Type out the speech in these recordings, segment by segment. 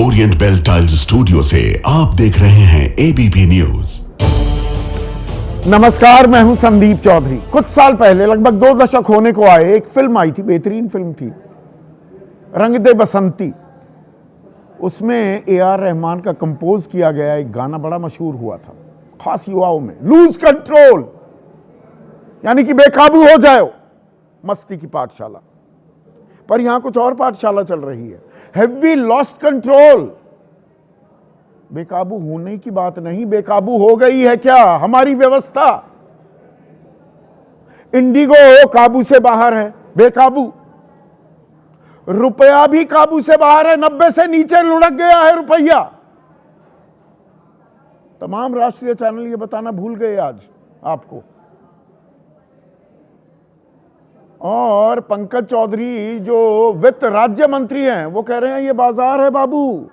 Orient bell tiles studio से आप देख रहे हैं एबीपी न्यूज। नमस्कार, मैं हूं संदीप चौधरी। कुछ साल पहले, लगभग 2 दशक होने को आए, एक फिल्म आई थी, बेहतरीन फिल्म थी, रंग दे बसंती। उसमें ए.आर. रहमान का कंपोज किया गया एक गाना बड़ा मशहूर हुआ था, खास युवाओं में। लूज कंट्रोल, यानी कि बेकाबू हो जाओ, मस्ती की पाठशाला। पर यहां कुछ और पाठशाला चल रही है। Have we lost control? बेकाबू होने की बात नहीं, बेकाबू हो गई है क्या हमारी व्यवस्था? इंडिगो काबू से बाहर है, बेकाबू। रुपया भी काबू से बाहर है, 90 से नीचे लुढ़क गया है रुपया। तमाम राष्ट्रीय चैनल ये बताना भूल गए आज आपको। और पंकज चौधरी जो वित्त राज्य मंत्री हैं, वो कह रहे हैं ये बाजार है बाबू,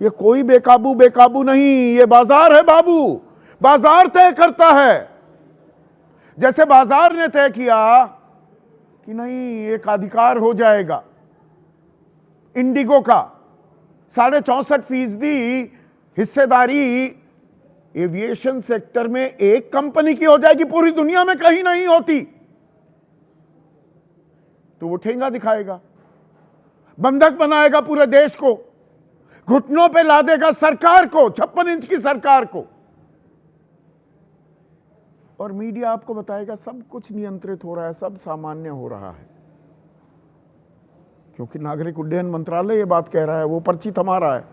ये कोई बेकाबू नहीं, ये बाजार है बाबू। बाजार तय करता है। जैसे बाजार ने तय किया कि नहीं, एक अधिकार हो जाएगा इंडिगो का 64.5% हिस्सेदारी एविएशन सेक्टर में एक कंपनी की हो जाएगी, पूरी दुनिया में कहीं नहीं होती। तो वो ठेंगा दिखाएगा, बंधक बनाएगा पूरे देश को, घुटनों पे ला देगा सरकार को, 56 इंच की सरकार को। और मीडिया आपको बताएगा सब कुछ नियंत्रित हो रहा है, सब सामान्य हो रहा है, क्योंकि नागरिक उड्डयन मंत्रालय ये बात कह रहा है, वो पर्ची थमा रहा है।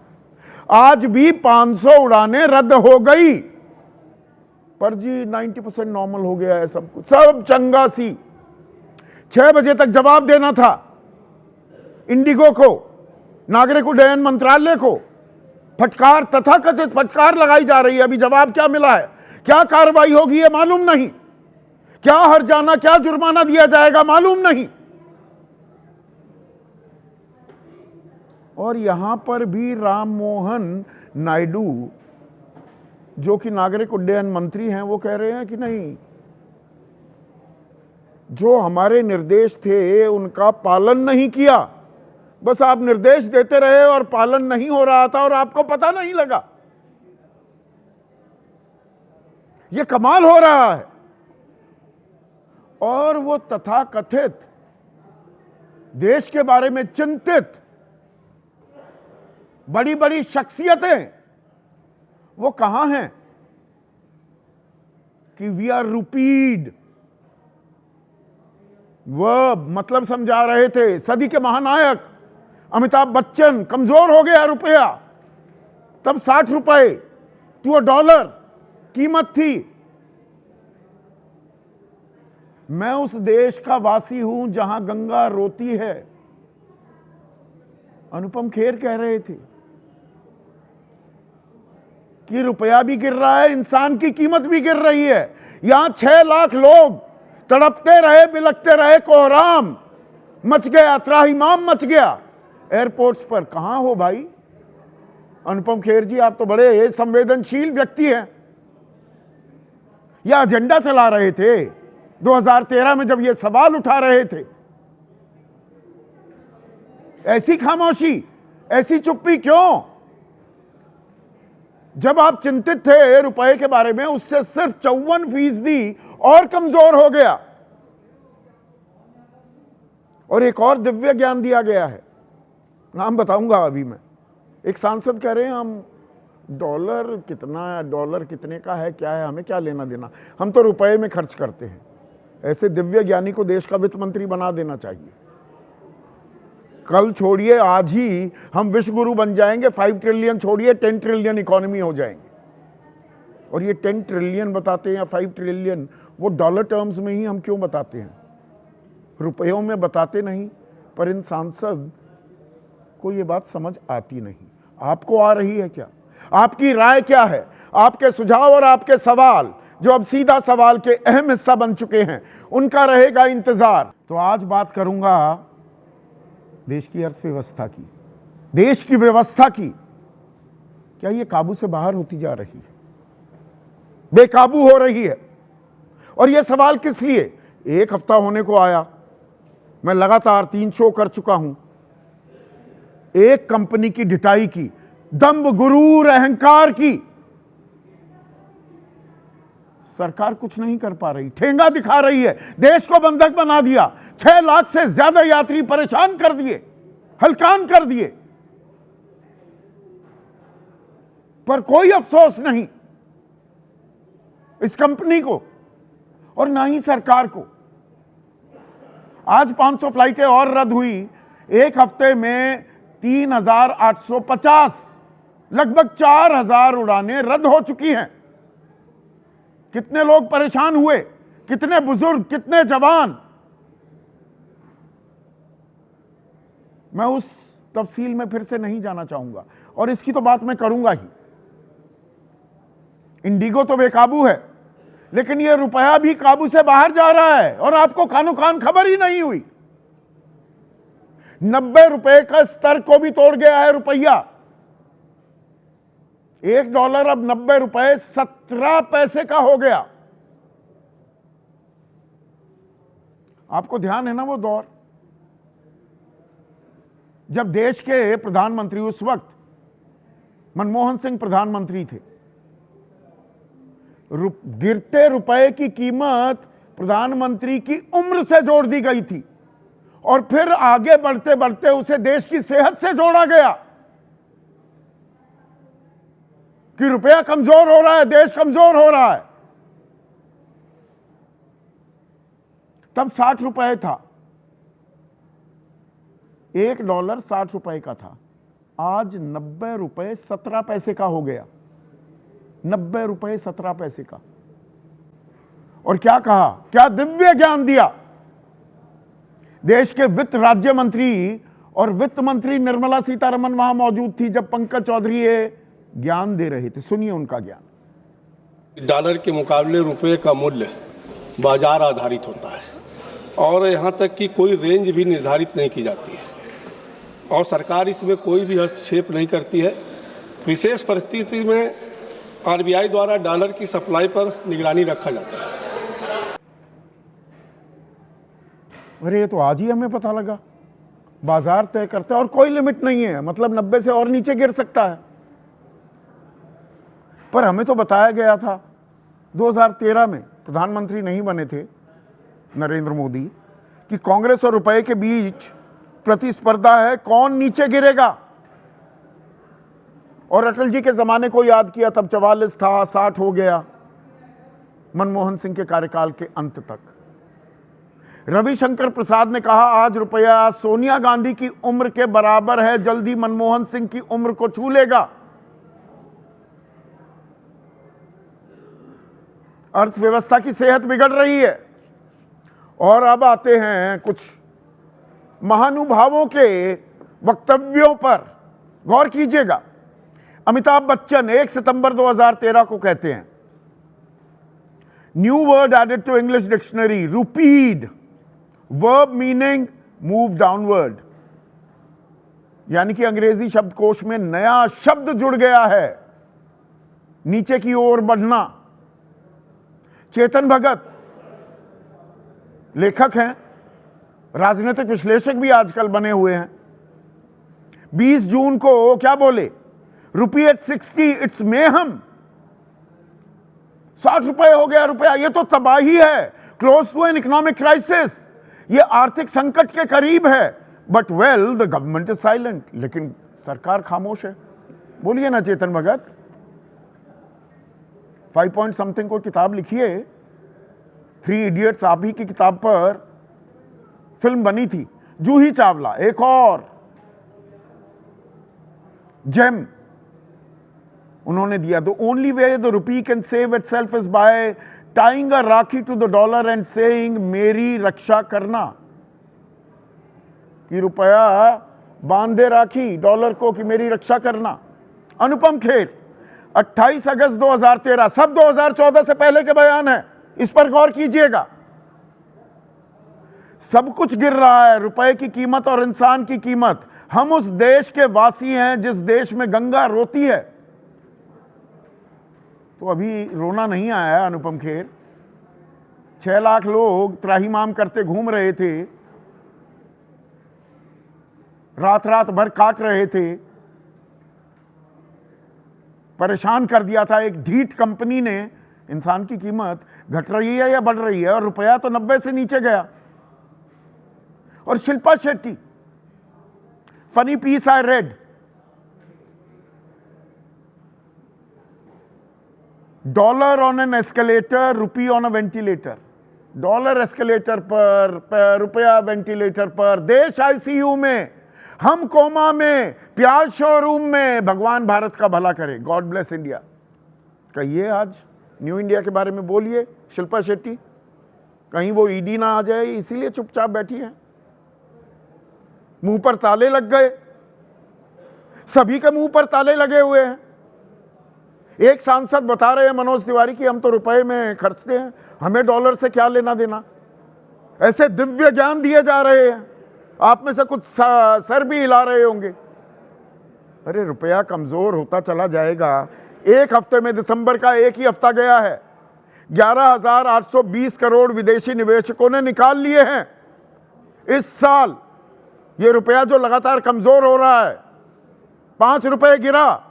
आज भी 500 उड़ानें रद्द हो गई, पर जी 90% नॉर्मल हो गया है, सब कुछ, सब चंगा सी। 6 बजे तक जवाब देना था इंडिगो को, नागरिक उड्डयन मंत्रालय को। फटकार, तथाकथित फटकार लगाई जा रही है। अभी जवाब क्या मिला है, क्या कार्रवाई होगी ये मालूम नहीं, क्या हर्जाना, क्या जुर्माना दिया जाएगा मालूम नहीं। और यहां पर भी राम मोहन नायडू, जो कि नागरिक उड्डयन मंत्री हैं, वो कह रहे हैं कि नहीं, जो हमारे निर्देश थे उनका पालन नहीं किया। बस आप निर्देश देते रहे और पालन नहीं हो रहा था और आपको पता नहीं लगा। यह कमाल हो रहा है। और वो तथाकथित देश के बारे में चिंतित बड़ी बड़ी शख्सियतें, वो कहां हैं कि वी आर रुपीड। वह मतलब समझा रहे थे, सदी के महानायक अमिताभ बच्चन, कमजोर हो गया रुपया, तब 60 रुपए टू $1 कीमत थी। मैं उस देश का वासी हूं जहां गंगा रोती है, अनुपम खेर कह रहे थे कि रुपया भी गिर रहा है, इंसान की कीमत भी गिर रही है। यहां 6 लाख लोग तड़पते रहे, बिलखते रहे, कोहराम मच गया, त्राहिमाम मच गया एयरपोर्ट्स पर। कहां हो भाई? अनुपम खेर जी, आप तो बड़े संवेदनशील व्यक्ति हैं। यह एजेंडा चला रहे थे 2013 में, जब ये सवाल उठा रहे थे। ऐसी खामोशी, ऐसी चुप्पी क्यों? जब आप चिंतित थे रुपए के बारे में, उससे सिर्फ 54% और कमजोर हो गया। और एक और दिव्य ज्ञान दिया गया है, नाम बताऊंगा अभी मैं। एक सांसद कह रहे हैं, हम डॉलर कितना है, डॉलर कितने का है, क्या है, हमें क्या लेना देना, हम तो रुपए में खर्च करते हैं। ऐसे दिव्य ज्ञानी को देश का वित्त मंत्री बना देना चाहिए। कल छोड़िए, आज ही हम विश्व गुरु बन जाएंगे। 5 ट्रिलियन छोड़िए, 10 ट्रिलियन इकोनॉमी हो जाएंगे। और ये 10 ट्रिलियन बताते हैं या 5 ट्रिलियन, वो डॉलर टर्म्स में ही हम क्यों बताते हैं, रुपयों में बताते नहीं। पर इन सांसद को ये बात समझ आती नहीं। आपको आ रही है क्या? आपकी राय क्या है? आपके सुझाव और आपके सवाल, जो अब सीधा सवाल के अहम हिस्सा बन चुके हैं, उनका रहेगा इंतजार। तो आज बात करूंगा देश की अर्थव्यवस्था की, देश की व्यवस्था की। क्या ये काबू से बाहर होती जा रही है, बेकाबू हो रही है? और यह सवाल किस लिए? 1 हफ्ता होने को आया, मैं लगातार 3 शो कर चुका हूं। एक कंपनी की ढिठाई की, दंभ, गुरूर, अहंकार की। सरकार कुछ नहीं कर पा रही, ठेंगा दिखा रही है, देश को बंधक बना दिया, 6 लाख से ज्यादा यात्री परेशान कर दिए, हलकान कर दिए, पर कोई अफसोस नहीं इस कंपनी को और ना ही सरकार को। आज 500 फ्लाइटें और रद्द हुई, एक हफ्ते में 3,850, लगभग 4,000 उड़ानें रद्द हो चुकी हैं। कितने लोग परेशान हुए, कितने बुजुर्ग, कितने जवान। मैं उस तफसील में फिर से नहीं जाना चाहूंगा और इसकी तो बात मैं करूंगा ही। इंडिगो तो बेकाबू है, लेकिन यह रुपया भी काबू से बाहर जा रहा है और आपको कानो कान खबर ही नहीं हुई। 90 रुपए का स्तर को भी तोड़ गया है रुपया। $1 अब 90 रुपए 17 पैसे का हो गया। आपको ध्यान है ना वो दौर जब देश के प्रधानमंत्री, उस वक्त मनमोहन सिंह प्रधानमंत्री थे, गिरते रुपए की कीमत प्रधानमंत्री की उम्र से जोड़ दी गई थी और फिर आगे बढ़ते बढ़ते उसे देश की सेहत से जोड़ा गया कि रुपया कमजोर हो रहा है, देश कमजोर हो रहा है। तब 60 रुपए था, $1 60 रुपए का था। आज 90 रुपए 17 पैसे का हो गया। 90 रुपए 17 पैसे का। और क्या कहा, क्या दिव्य ज्ञान दिया। देश के वित्त राज्य मंत्री और वित्त मंत्री निर्मला सीतारमण वहां मौजूद थी जब पंकज चौधरी ये ज्ञान दे रहे थे। सुनिए उनका ज्ञान। डॉलर के मुकाबले रुपए का मूल्य बाजार आधारित होता है और यहां तक कि कोई रेंज भी निर्धारित नहीं की जाती है और सरकार इसमें कोई भी हस्तक्षेप नहीं करती है। विशेष परिस्थिति में आरबीआई द्वारा डॉलर की सप्लाई पर निगरानी रखा जाता है। अरे ये तो आज ही हमें पता लगा। बाजार तय करता है और कोई लिमिट नहीं है, मतलब 90 से और नीचे गिर सकता है। पर हमें तो बताया गया था 2013 में, प्रधानमंत्री नहीं बने थे नरेंद्र मोदी, कि कांग्रेस और रुपए के बीच प्रतिस्पर्धा है, कौन नीचे गिरेगा। और अटल जी के जमाने को याद किया, तब 44 था, 60 हो गया मनमोहन सिंह के कार्यकाल के अंत तक। रविशंकर प्रसाद ने कहा आज रुपया सोनिया गांधी की उम्र के बराबर है, जल्दी मनमोहन सिंह की उम्र को छू लेगा। अर्थव्यवस्था की सेहत बिगड़ रही है। और अब आते हैं कुछ महानुभावों के वक्तव्यों पर, गौर कीजिएगा। अमिताभ बच्चन 1 सितंबर 2013 को कहते हैं, new word added to English dictionary, rupeed, verb meaning move downward, यानी कि अंग्रेजी शब्दकोश में नया शब्द जुड़ गया है, नीचे की ओर बढ़ना। चेतन भगत लेखक हैं, राजनीतिक विश्लेषक भी आजकल बने हुए हैं। 20 जून को क्या बोले, रुपी एट 60 इट्स मेहम। 60 रुपए हो गया रुपया, ये तो तबाही है, close to an economic crisis, ये आर्थिक संकट के करीब है। But well the government is silent, लेकिन सरकार खामोश है। बोलिए ना चेतन भगत। 5 पॉइंट समथिंग को किताब लिखिए, 3 इडियट्स आप ही की किताब पर फिल्म बनी थी। जूही चावला एक और जेम उन्होंने दिया। The only way the rupee can save itself is by tying a rakhi to the dollar and saying मेरी रक्षा करना, कि रुपया बांधे राखी डॉलर को कि मेरी रक्षा करना। अनुपम खेर 28 अगस्त 2013, सब 2014 से पहले के बयान है, इस पर गौर कीजिएगा। सब कुछ गिर रहा है, रुपए की कीमत और इंसान की कीमत। हम उस देश के वासी हैं जिस देश में गंगा रोती है। तो अभी रोना नहीं आया है अनुपम खेर। 6 लाख लोग त्राहिमाम करते घूम रहे थे रात रात भर काट रहे थे, परेशान कर दिया था। एक ढीठ कंपनी ने, इंसान की कीमत घट रही है या बढ़ रही है, और रुपया तो 90 से नीचे गया। और Shilpa Shetty, funny piece I read, dollar on an escalator, rupee on a ventilator. Dollar escalator पर, रुपया वेंटिलेटर पर, देश आईसीयू में, हम कोमा में, प्याज शोरूम में। भगवान भारत का भला करे, गॉड ब्लेस इंडिया। कहिए आज न्यू इंडिया के बारे में बोलिए शिल्पा शेट्टी, कहीं वो ईडी ना आ जाए इसीलिए चुपचाप बैठी है। मुंह पर ताले लग गए, सभी के मुंह पर ताले लगे हुए हैं। एक सांसद बता रहे हैं मनोज तिवारी कि हम तो रुपए में खर्चते हैं, हमें डॉलर से क्या लेना देना। ऐसे दिव्य ज्ञान दिए जा रहे हैं, आप में से कुछ सर भी हिला रहे होंगे। अरे रुपया कमजोर होता चला जाएगा। एक हफ्ते में, दिसंबर का एक ही हफ्ता गया है, 11,820 करोड़ विदेशी निवेशकों ने निकाल लिए हैं इस साल। ये रुपया जो लगातार कमजोर हो रहा है, 5 रुपए गिरा,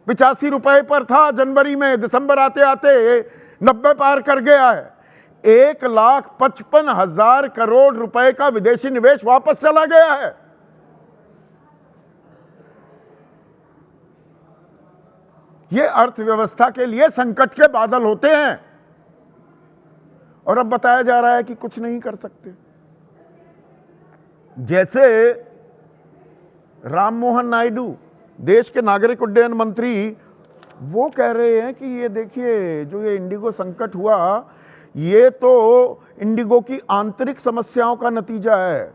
85 रुपए पर था जनवरी में, दिसंबर आते आते 90 पार कर गया है। 1,55,000 करोड़ रुपए का विदेशी निवेश वापस चला गया है। ये अर्थव्यवस्था के लिए संकट के बादल होते हैं, और अब बताया जा रहा है कि कुछ नहीं कर सकते। जैसे राममोहन नायडू, देश के नागरिक उड्डयन मंत्री, वो कह रहे हैं कि ये देखिए जो ये इंडिगो संकट हुआ, ये तो इंडिगो की आंतरिक समस्याओं का नतीजा है।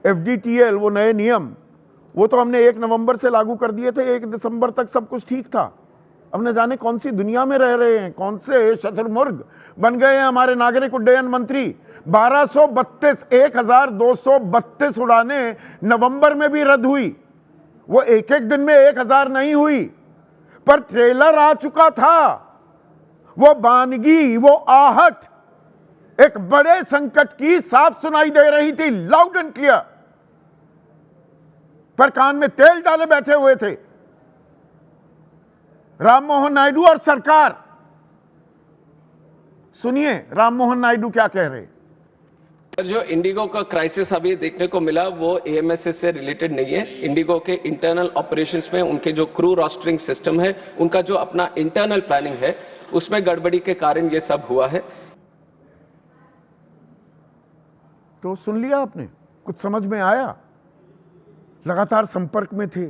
FDTL, वो नए नियम, वो तो हमने 1 नवंबर से लागू कर दिए थे, 1 दिसंबर तक सब कुछ ठीक था। अब न जाने कौन सी दुनिया में रह रहे हैं, कौन से शतुर्मुर्ग बन गए हैं हमारे नागरिक उड्डयन मंत्री। 1232 उड़ानें नवंबर में भी रद्द हुई। वो एक एक दिन में 1000 नहीं हुई, पर ट्रेलर आ चुका था। वो बानगी, वो आहट एक बड़े संकट की साफ सुनाई दे रही थी, लाउड एंड क्लियर, पर कान में तेल डाले बैठे हुए थे राममोहन नायडू और सरकार। सुनिए राममोहन नायडू क्या कह रहे। जो इंडिगो का क्राइसिस अभी देखने को मिला वो AMSS से रिलेटेड नहीं है। इंडिगो के इंटरनल ऑपरेशंस में उनके जो क्रू रोस्टरिंग सिस्टम है, उनका जो अपना इंटरनल प्लानिंग है, उसमें गड़बड़ी के कारण ये सब हुआ है। तो सुन लिया आपने, कुछ समझ में आया? लगातार संपर्क में थे,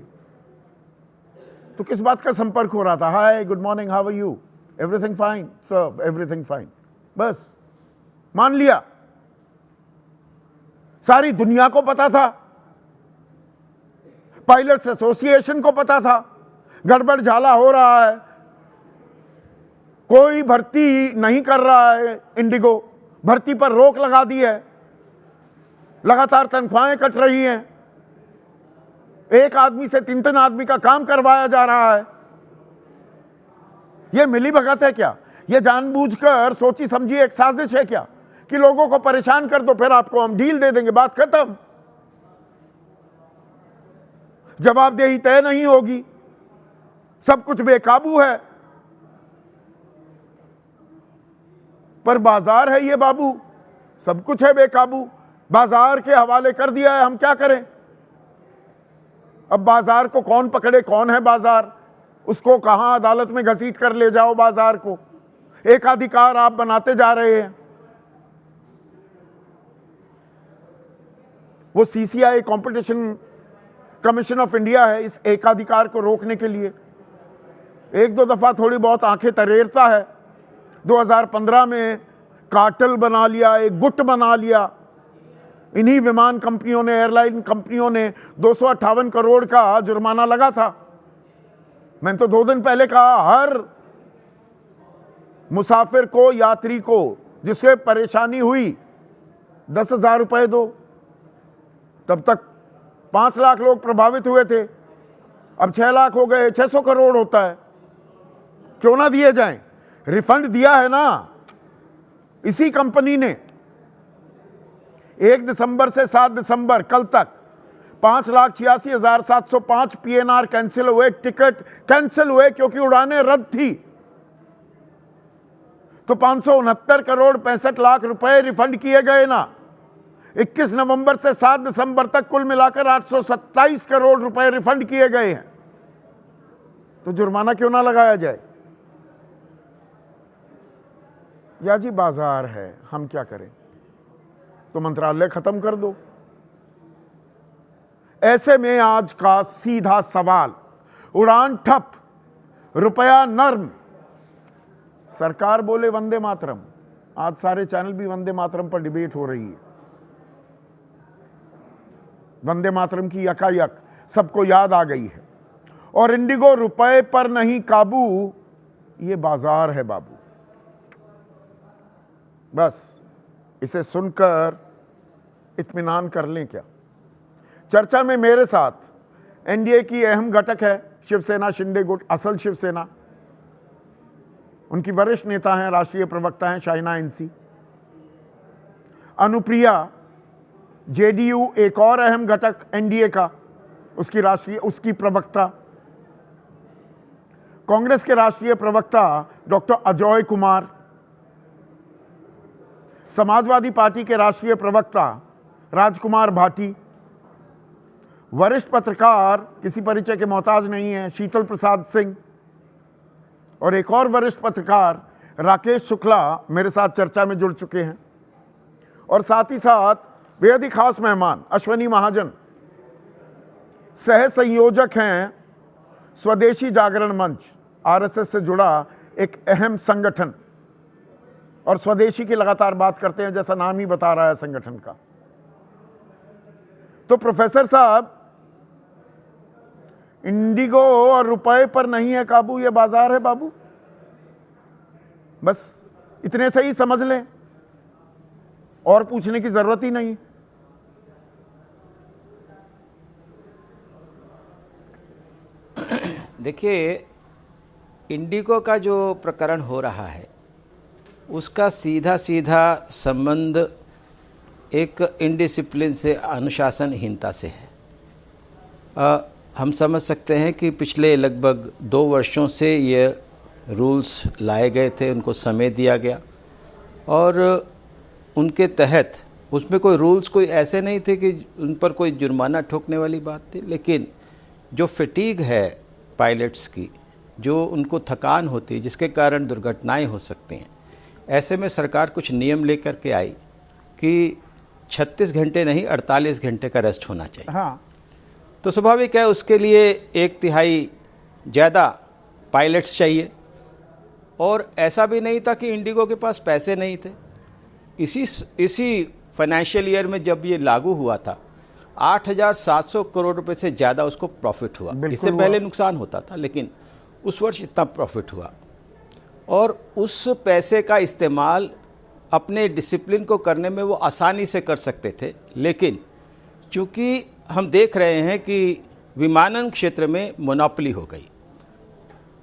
तो किस बात का संपर्क हो रहा था? Hi, good morning, how are you, everything fine sir, everything fine, बस मान लिया। सारी दुनिया को पता था, पायलट्स एसोसिएशन को पता था गड़बड़ झाला हो रहा है, कोई भर्ती नहीं कर रहा है, इंडिगो भर्ती पर रोक लगा दी है, लगातार तनख्वाहें कट रही हैं, एक आदमी से 3-3 आदमी का काम करवाया जा रहा है। यह मिली भगत है क्या? यह जानबूझकर सोची समझी एक साजिश है क्या कि लोगों को परेशान कर दो, फिर आपको हम डील दे देंगे, बात खत्म। जवाबदेही तय नहीं होगी, सब कुछ बेकाबू है। पर बाजार है ये बाबू, सब कुछ है बेकाबू, बाजार के हवाले कर दिया है, हम क्या करें? अब बाजार को कौन पकड़े? कौन है बाजार? उसको कहां अदालत में घसीट कर ले जाओ बाजार को, एकाधिकार आप बनाते जा रहे हैं। वो CCI competition commission of India है इस एकाधिकार को रोकने के लिए, 1-2 दफा थोड़ी बहुत आंखें तरेरता है। 2015 में कार्टेल बना लिया, एक गुट बना लिया। इन्हीं विमान कंपनियों ने, एयरलाइन कंपनियों ने 258 करोड़ का जुर्माना लगा था। मैंने तो 2 दिन पहले कहा, हर मुसाफिर को, यात्री को जिससे परेशानी हुई 10,000 रुपए दो। तब तक 5 लाख लोग प्रभावित हुए थे, अब 6 लाख हो गए, 600 करोड़ होता है। क्यों ना दिए जाएं? रिफंड दिया है ना इसी कंपनी ने। 1 दिसंबर से 7 दिसंबर कल तक 5,86,705 PNR कैंसिल हुए, टिकट कैंसिल हुए क्योंकि उड़ानें रद्द थी। तो 569 करोड़ 65 लाख रुपए रिफंड किए गए ना। 21 नवंबर से 7 दिसंबर तक कुल मिलाकर 827 करोड़ रुपए रिफंड किए गए हैं। तो जुर्माना क्यों ना लगाया जाए? या जी बाजार है, हम क्या करें? तो मंत्रालय खत्म कर दो। ऐसे में आज का सीधा सवाल, उड़ान ठप, रुपया नर्म, सरकार बोले वंदे मातरम। आज सारे चैनल भी वंदे मातरम पर डिबेट हो रही है। वंदे मातरम की यकायक सबको याद आ गई है। और इंडिगो रुपए पर नहीं काबू, ये बाजार है बाबू। बस इसे सुनकर इत्मीनान कर लें क्या? चर्चा में मेरे साथ एनडीए की अहम घटक है शिवसेना शिंदे गुट, असल शिवसेना। उनकी वरिष्ठ नेता हैं, राष्ट्रीय प्रवक्ता हैं शाइना एनसी। अनुप्रिया जेडीयू एक और अहम घटक एनडीए का, उसकी प्रवक्ता। कांग्रेस के राष्ट्रीय प्रवक्ता डॉक्टर अजय कुमार। समाजवादी पार्टी के राष्ट्रीय प्रवक्ता राजकुमार भाटी। वरिष्ठ पत्रकार, किसी परिचय के मोहताज नहीं है, शीतल प्रसाद सिंह। और एक और वरिष्ठ पत्रकार राकेश शुक्ला मेरे साथ चर्चा में जुड़ चुके हैं। और साथ ही साथ बेहद ही खास मेहमान अश्वनी महाजन, सह संयोजक हैं स्वदेशी जागरण मंच, आरएसएस से जुड़ा एक अहम संगठन। और स्वदेशी की लगातार बात करते हैं, जैसा नाम ही बता रहा है संगठन का। तो प्रोफेसर साहब, इंडिगो और रुपए पर नहीं है काबू, ये बाजार है बाबू। बस इतने से ही समझ लें, और पूछने की जरूरत ही नहीं। देखिए, इंडिगो का जो प्रकरण हो रहा है उसका सीधा सीधा संबंध एक इनडिसिप्लिन से, अनुशासनहीनता से है। हम समझ सकते हैं कि पिछले लगभग 2 वर्षों से ये रूल्स लाए गए थे, उनको समय दिया गया और उनके तहत उसमें कोई रूल्स कोई ऐसे नहीं थे कि उन पर कोई जुर्माना ठोकने वाली बात थी। लेकिन जो फटीग है पायलट्स की, जो उनको थकान होती है, जिसके कारण दुर्घटनाएं हो सकती हैं, ऐसे में सरकार कुछ नियम लेकर के आई कि 36 घंटे नहीं 48 घंटे का रेस्ट होना चाहिए। हाँ। तो स्वाभाविक है उसके लिए 1/3 ज़्यादा पायलट्स चाहिए। और ऐसा भी नहीं था कि इंडिगो के पास पैसे नहीं थे। इसी फाइनेंशियल ईयर में जब ये लागू हुआ था, 8,700 करोड़ रुपए से ज़्यादा उसको प्रॉफिट हुआ। इससे पहले नुकसान होता था, लेकिन उस वर्ष इतना प्रॉफिट हुआ। और उस पैसे का इस्तेमाल अपने डिसिप्लिन को करने में वो आसानी से कर सकते थे। लेकिन चूंकि हम देख रहे हैं कि विमानन क्षेत्र में मोनोपोली हो गई।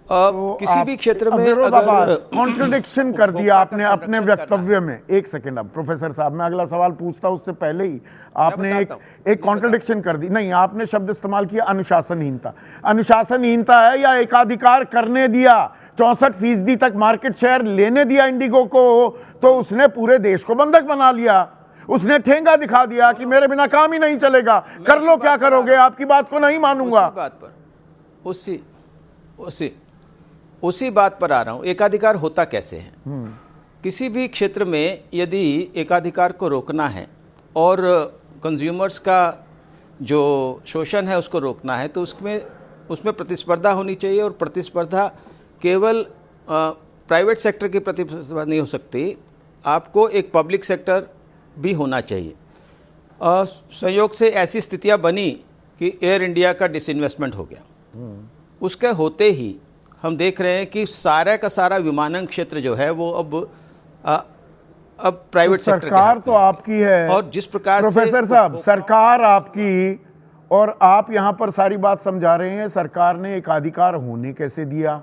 तो किसी भी क्षेत्र में कॉन्ट्रडिक्शन कर दिया आपने अपने वक्तव्य में। एक सेकेंड, अब प्रोफेसर साहब, मैं अगला सवाल पूछता हूं उससे पहले ही आपने एक कॉन्ट्रडिक्शन कर दी। नहीं, आपने शब्द इस्तेमाल किया अनुशासनहीनता। अनुशासनहीनता है या एकाधिकार करने दिया? 64% तक मार्केट शेयर लेने दिया इंडिगो को, तो उसने पूरे देश को बंधक बना लिया। उसने ठेंगा दिखा दिया कि मेरे बिना काम ही नहीं चलेगा, कर लो क्या करोगे, आपकी बात को नहीं मानूंगा। उसी बात पर आ रहा हूं। एकाधिकार होता कैसे है? किसी भी क्षेत्र में यदि एकाधिकार को रोकना है और कंज्यूमर्स का जो शोषण है उसको रोकना है, तो उसमें प्रतिस्पर्धा होनी चाहिए। और प्रतिस्पर्धा केवल प्राइवेट सेक्टर की प्रतिस्पर्धा नहीं हो सकती, आपको एक पब्लिक सेक्टर भी होना चाहिए। संयोग से ऐसी स्थितियां बनी कि एयर इंडिया का डिसइन्वेस्टमेंट हो गया। उसके होते ही हम देख रहे हैं कि सारा का सारा विमानन क्षेत्र जो है वो अब प्राइवेट सेक्टर सरकार तो आपकी है। और जिस प्रकार से प्रोफेसर साहब, सरकार आपकी, और आप यहां पर सारी बात समझा रहे हैं सरकार ने एकाधिकार होने कैसे दिया।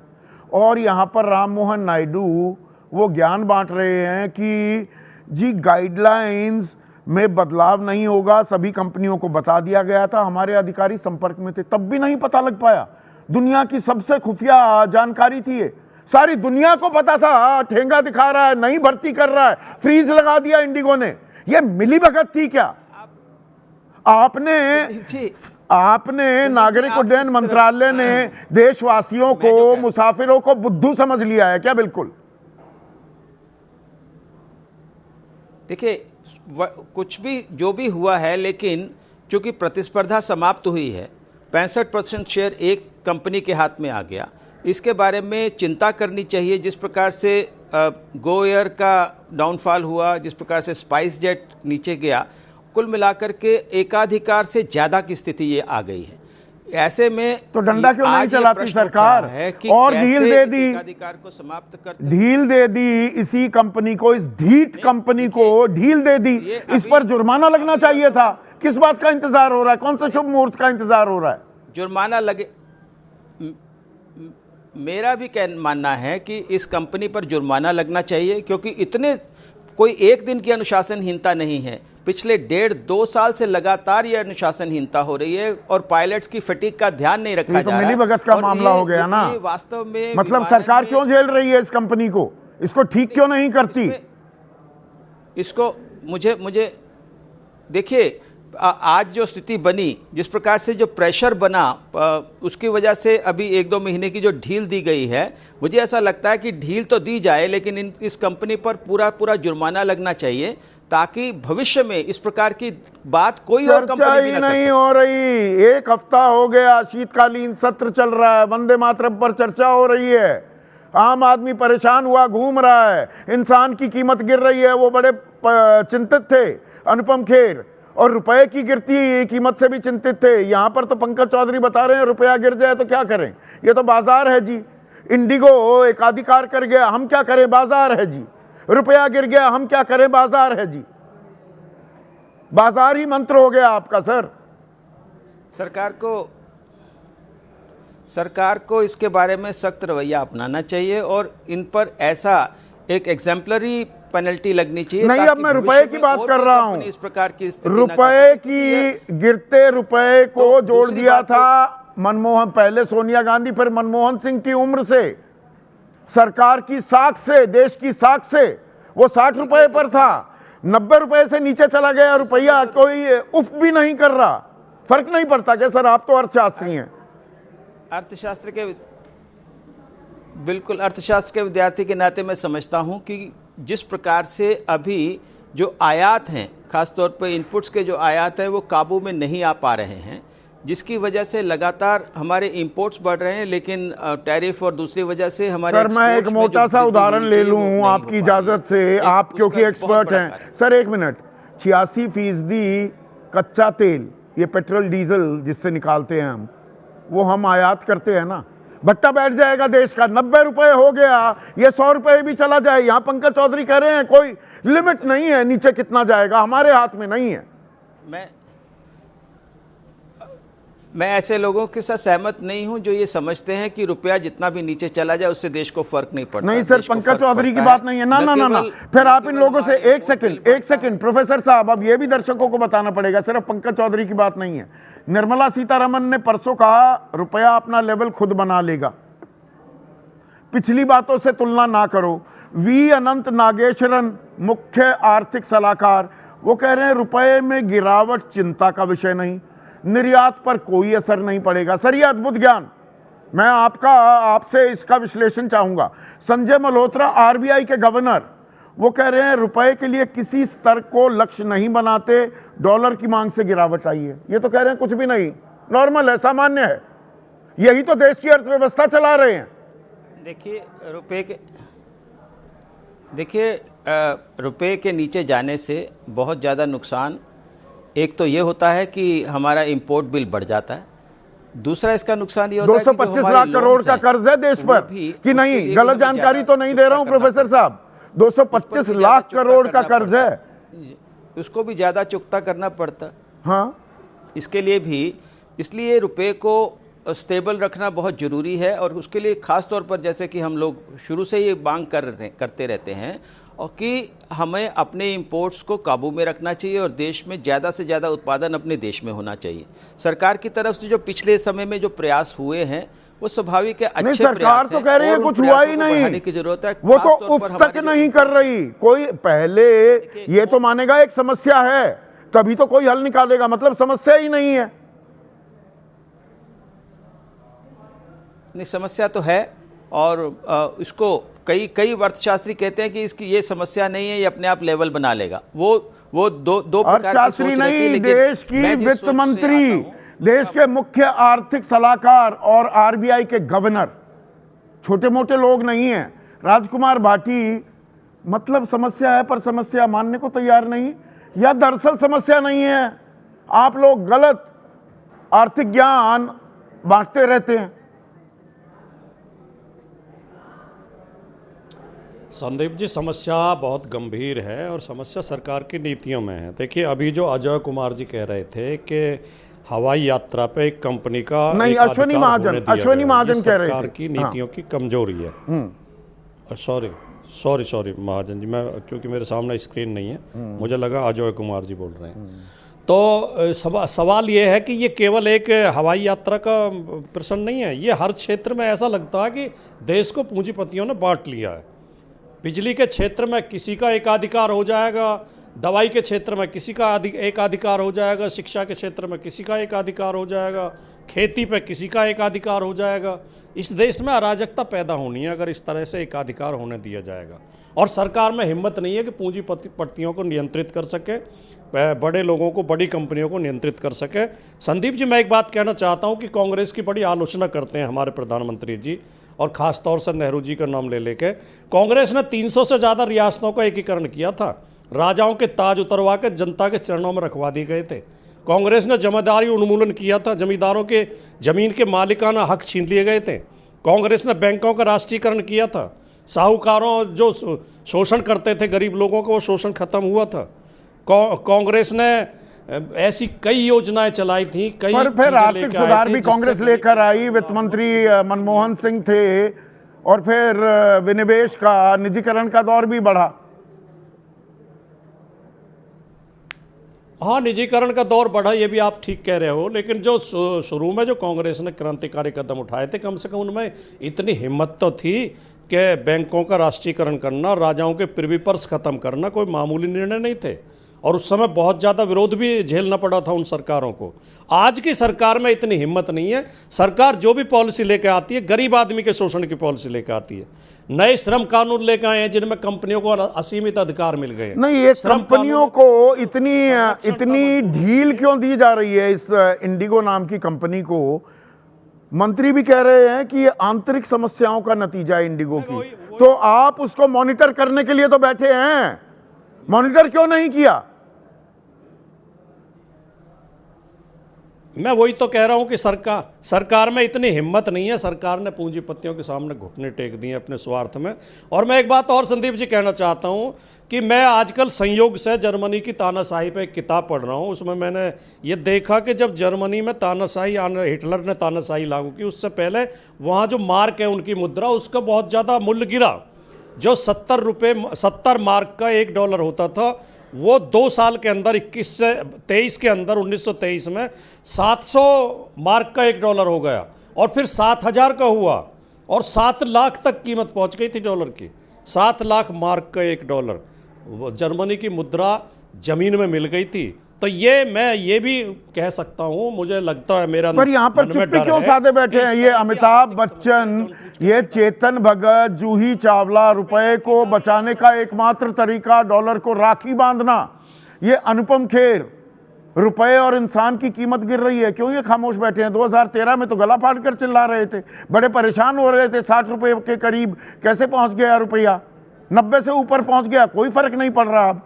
और यहां पर राम मोहन नायडू वो ज्ञान बांट रहे हैं कि जी गाइडलाइंस में बदलाव नहीं होगा, सभी कंपनियों को बता दिया गया था, हमारे अधिकारी संपर्क में थे, तब भी नहीं पता लग पाया। दुनिया की सबसे खुफिया जानकारी थी ये, सारी दुनिया को पता था, ठेंगा दिखा रहा है, नहीं भर्ती कर रहा है, फ्रीज लगा दिया इंडिगो ने। ये मिलीभगत थी क्या? आपने नागरिक उड्डयन मंत्रालय ने देशवासियों को, मुसाफिरों को बुद्धू समझ लिया है क्या? बिल्कुल। देखिए, कुछ भी जो भी हुआ है, लेकिन चूंकि प्रतिस्पर्धा समाप्त हुई है, 65% शेयर एक कंपनी के हाथ में आ गया, इसके बारे में चिंता करनी चाहिए। जिस प्रकार से गो एयर का डाउनफॉल हुआ, जिस प्रकार से स्पाइस जेट नीचे गया, कुल मिलाकर के एकाधिकार से ज़्यादा की स्थिति ये आ गई है। ऐसे में तो डंडा क्यों नहीं चलाती सरकार? है कि और ढील दे दी, एकाधिकार को समाप्त कर ढील दे दी इसी कंपनी को, इस ढीठ कंपनी को ढील दे दी। इस पर जुर्माना लगना चाहिए था। किस बात का इंतजार हो रहा है? कौन सा शुभ मुहूर्त का इंतजार हो रहा है? जुर्माना लगे, मेरा भी मानना है कि इस कंपनी पर जुर्माना लगना चाहिए, क्योंकि इतने कोई एक दिन की अनुशासनहीनता नहीं है। पिछले 1.5-2 साल से लगातार ये अनुशासनहीनता हो रही है और पायलट्स की फटीग का ध्यान नहीं रखा जा रहा है। मिलीभगत का मामला हो गया ना। वास्तव में मतलब सरकार क्यों झेल रही है इस कंपनी को? इसको ठीक क्यों नहीं करती? इसको मुझे देखिए, आज जो स्थिति बनी, जिस प्रकार से जो प्रेशर बना, उसकी वजह से अभी 1-2 महीने की जो ढील दी गई है, मुझे ऐसा लगता है कि ढील तो दी जाए, लेकिन इस कंपनी पर पूरा जुर्माना लगना चाहिए, ताकि भविष्य में इस प्रकार की बात कोई और कंपनी भी नहीं हो रही। 1 हफ्ता हो गया, शीतकालीन सत्र चल रहा है, वंदे मातरम पर चर्चा हो रही है, आम आदमी परेशान हुआ घूम रहा है, इंसान की कीमत गिर रही है। वो बड़े चिंतित थे, अनुपम खेर, और रुपए की गिरती कीमत से भी चिंतित थे। यहां पर तो पंकज चौधरी बता रहे हैं रुपया गिर जाए तो क्या करें, ये तो बाजार है जी। इंडिगो एकाधिकार कर गया, हम क्या करें, बाजार है जी। रुपया गिर गया, हम क्या करें, बाजार है जी। बाजार ही मंत्र हो गया आपका सर। सरकार को इसके बारे में सख्त रवैया अपनाना चाहिए और इन पर ऐसा एक एग्जाम्पलरी पेनल्टी लगनी चाहिए। नहीं, अब मैं रुपए की बात कर रहा हूं। इस प्रकार की रुपए की गिरते रुपए को जोड़ दिया था मनमोहन, पहले सोनिया गांधी, फिर मनमोहन सिंह की उम्र से, सरकार की साख से, देश की साख से। वो 60 रुपए पर था, 90 रुपए से नीचे चला गया रुपया। कोई उफ भी नहीं कर रहा। फर्क नहीं पड़ता क्या सर? आप तो अर्थशास्त्री हैं। बिल्कुल, अर्थशास्त्र के विद्यार्थी के नाते मैं समझता हूं कि जिस प्रकार से अभी जो आयात हैं, खासतौर पर इनपुट्स के जो आयात हैं, वो काबू में नहीं आ पा रहे हैं, जिसकी वजह से लगातार हमारे इंपोर्ट्स बढ़ रहे हैं, लेकिन टैरिफ और दूसरी वजह से हमारे सर, मैं एक मोटा सा उदाहरण ले लूं आपकी इजाजत से, आप क्योंकि एक्सपर्ट हैं सर। 1 मिनट। 86% कच्चा तेल, ये पेट्रोल डीजल जिससे निकालते हैं वो हम आयात करते हैं ना। भट्टा बैठ जाएगा देश का। 90 रुपए हो गया, ये 100 रुपए भी चला जाए। यहां पंकज चौधरी कह रहे हैं कोई लिमिट नहीं है नीचे कितना जाएगा, हमारे हाथ में नहीं है। मैं ऐसे लोगों के साथ सहमत नहीं हूं जो ये समझते हैं कि रुपया जितना भी नीचे चला जाए उससे देश को फर्क नहीं पड़ता। नहीं सर, पंकज चौधरी की बात नहीं है ना। ना फिर आप इन लोगों से एक सेकंड प्रोफेसर साहब, अब ये भी दर्शकों को बताना पड़ेगा, सिर्फ पंकज चौधरी की बात नहीं है। निर्मला सीतारमण ने परसों कहा रुपया अपना लेवल खुद बना लेगा, पिछली बातों से तुलना ना करो। वी अनंत नागेश्वरन, मुख्य आर्थिक सलाहकार, वो कह रहे हैं रुपए में गिरावट चिंता का विषय नहीं, निर्यात पर कोई असर नहीं पड़ेगा। सर, ये अद्भुत ज्ञान, मैं आपसे इसका विश्लेषण चाहूंगा। संजय मल्होत्रा, आरबीआई के गवर्नर, वो कह रहे हैं रुपए के लिए किसी स्तर को लक्ष्य नहीं बनाते, डॉलर की मांग से गिरावट आई है। ये तो कह रहे हैं कुछ भी नहीं, नॉर्मल है, सामान्य है। यही तो देश की अर्थव्यवस्था चला रहे हैं। देखिए रुपए के नीचे जाने से बहुत ज़्यादा नुकसान, एक तो ये होता है कि हमारा इंपोर्ट बिल बढ़ जाता है, दूसरा इसका नुकसान ये होता है कि 225 लाख करोड़ का कर्ज है देश पर कि नहीं? गलत जानकारी तो नहीं दे रहा हूं प्रोफेसर साहब? 225 लाख करोड़ का कर्ज है, उसको भी ज़्यादा चुकता करना पड़ता। हाँ, इसके लिए भी, इसलिए रुपए को स्टेबल रखना बहुत ज़रूरी है, और उसके लिए ख़ास तौर पर जैसे कि हम लोग शुरू से ये मांग करते रहते हैं और कि हमें अपने इंपोर्ट्स को काबू में रखना चाहिए और देश में ज़्यादा से ज़्यादा उत्पादन अपने देश में होना चाहिए। सरकार की तरफ से जो पिछले समय में जो प्रयास हुए हैं वो स्वाभाविक है, अच्छे सरकार प्रयास तो कह रही है और उन कुछ हुआ ही प्रयासों को नहीं, बढ़ाने की जरूरत है। वो खास तो तौर उफ पर तक हमारी जो नहीं कर रही। कोई पहले ये तो मानेगा एक समस्या है तभी तो कोई हल निकालेगा, मतलब समस्या ही नहीं है। नहीं, समस्या तो है, और इसको कई अर्थशास्त्री कहते हैं कि इसकी ये समस्या नहीं है, ये अपने आप लेवल बना लेगा। वो दो प्रकार की अर्थशास्त्री सोच रहती है, नहीं, लेकिन देश की मैं जिस वित्त सोच से मंत्री, आता हूं, देश के मुख्य आर्थिक सलाहकार और आरबीआई के गवर्नर छोटे मोटे लोग नहीं हैं। राजकुमार भाटी मतलब समस्या है पर समस्या मानने को तैयार नहीं, या दरअसल समस्या नहीं है, आप लोग गलत आर्थिक ज्ञान बांटते रहते हैं। संदीप जी, समस्या बहुत गंभीर है और समस्या सरकार की नीतियों में है। देखिए, अभी जो अजय कुमार जी कह रहे थे कि हवाई यात्रा पे एक कंपनी का नहीं, एक अश्विनी अधिकार महाजन- होने दिया अश्विनी गया। महाजन ये कह रहे सरकार थे। की नीतियों की कमजोरी है। सॉरी महाजन जी, मैं क्योंकि मेरे सामने स्क्रीन नहीं है, मुझे लगा अजय कुमार जी बोल रहे हैं। तो सवाल ये है कि ये केवल एक हवाई यात्रा का प्रश्न नहीं है, ये हर क्षेत्र में ऐसा लगता है कि देश को पूंजीपतियों ने बांट लिया है। बिजली के क्षेत्र में किसी का एकाधिकार हो जाएगा, दवाई के क्षेत्र में किसी का एकाधिकार हो जाएगा, शिक्षा के क्षेत्र में किसी का एकाधिकार हो जाएगा, खेती पे किसी का एकाधिकार हो जाएगा। इस देश में अराजकता पैदा होनी है अगर इस तरह से एकाधिकार होने दिया जाएगा। और सरकार में हिम्मत नहीं है कि पूंजीपतियों को नियंत्रित कर सके, बड़े लोगों को, बड़ी कंपनियों को नियंत्रित कर सके। संदीप जी, मैं एक बात कहना चाहता हूँ कि कांग्रेस की बड़ी आलोचना करते हैं हमारे प्रधानमंत्री जी, और ख़ास तौर से नेहरू जी का नाम ले लेके। कांग्रेस ने 300 से ज़्यादा रियासतों का एकीकरण किया था, राजाओं के ताज उतरवा के जनता के चरणों में रखवा दिए गए थे। कांग्रेस ने जमींदारी उन्मूलन किया था, जमींदारों के ज़मीन के मालिकाना हक छीन लिए गए थे। कांग्रेस ने बैंकों का राष्ट्रीयकरण किया था, साहूकारों जो शोषण करते थे गरीब लोगों को, वो शोषण खत्म हुआ था। कांग्रेस ने ऐसी कई योजनाएं चलाई थी, कई पर फिर आर्थिक सुधार भी कांग्रेस लेकर आई। वित्त मंत्री मनमोहन सिंह थे, और फिर विनिवेश का, निजीकरण का दौर भी बढ़ा। हाँ, निजीकरण का दौर बढ़ा, ये भी आप ठीक कह रहे हो, लेकिन जो शुरू में जो कांग्रेस ने क्रांतिकारी कदम उठाए थे, कम से कम उनमें इतनी हिम्मत तो थी कि बैंकों का राष्ट्रीयकरण करना, राजाओं के प्रिवी पर्स खत्म करना कोई मामूली निर्णय नहीं थे, और उस समय बहुत ज़्यादा विरोध भी झेलना पड़ा था उन सरकारों को। आज की सरकार में इतनी हिम्मत नहीं है। सरकार जो भी पॉलिसी लेकर आती है, गरीब आदमी के शोषण की पॉलिसी लेकर आती है। नए श्रम कानून लेकर आए हैं जिनमें कंपनियों को असीमित अधिकार मिल गए। नहीं, ये कंपनियों को इतनी ढील क्यों दी जा रही है? इस इंडिगो नाम की कंपनी को मंत्री भी कह रहे हैं कि ये आंतरिक समस्याओं का नतीजा है इंडिगो की। तो आप उसको मॉनिटर करने के लिए तो बैठे हैं, मॉनिटर क्यों नहीं किया? मैं वही तो कह रहा हूं कि सरकार में इतनी हिम्मत नहीं है। सरकार ने पूंजीपतियों के सामने घुटने टेक दिए अपने स्वार्थ में। और मैं एक बात और संदीप जी कहना चाहता हूं कि मैं आजकल संयोग से जर्मनी की तानाशाही पे एक किताब पढ़ रहा हूं। उसमें मैंने ये देखा कि जब जर्मनी में तानाशाही, हिटलर ने तानाशाही लागू की, उससे पहले वहाँ जो मार्क है उनकी मुद्रा, उसका बहुत ज़्यादा मूल्य गिरा। जो 70 मार्क का $1 होता था, वो 2 साल के अंदर 21 से 23 के अंदर 1923 में 700 मार्क का $1 हो गया, और फिर 7000 का हुआ, और 7 लाख तक कीमत पहुंच गई थी डॉलर की। 7 लाख मार्क का $1 जर्मनी की मुद्रा जमीन में मिल गई थी। तो मैं ये भी कह सकता हूं, मुझे लगता है मेरा, पर यहाँ पर चुप्पी क्यों साधे बैठे हैं? ये अमिताभ बच्चन, ये चेतन भगत, जूही चावला, रुपए को बचाने का एकमात्र तरीका डॉलर को राखी बांधना, ये अनुपम खेर, रुपए और इंसान की कीमत गिर रही है, क्यों ये खामोश बैठे हैं? 2013 में तो गला फाड़ कर चिल्ला रहे थे, बड़े परेशान हो रहे थे। 60 रुपए के करीब कैसे पहुंच गया रुपया? 90 से ऊपर पहुंच गया, कोई फर्क नहीं पड़ रहा अब।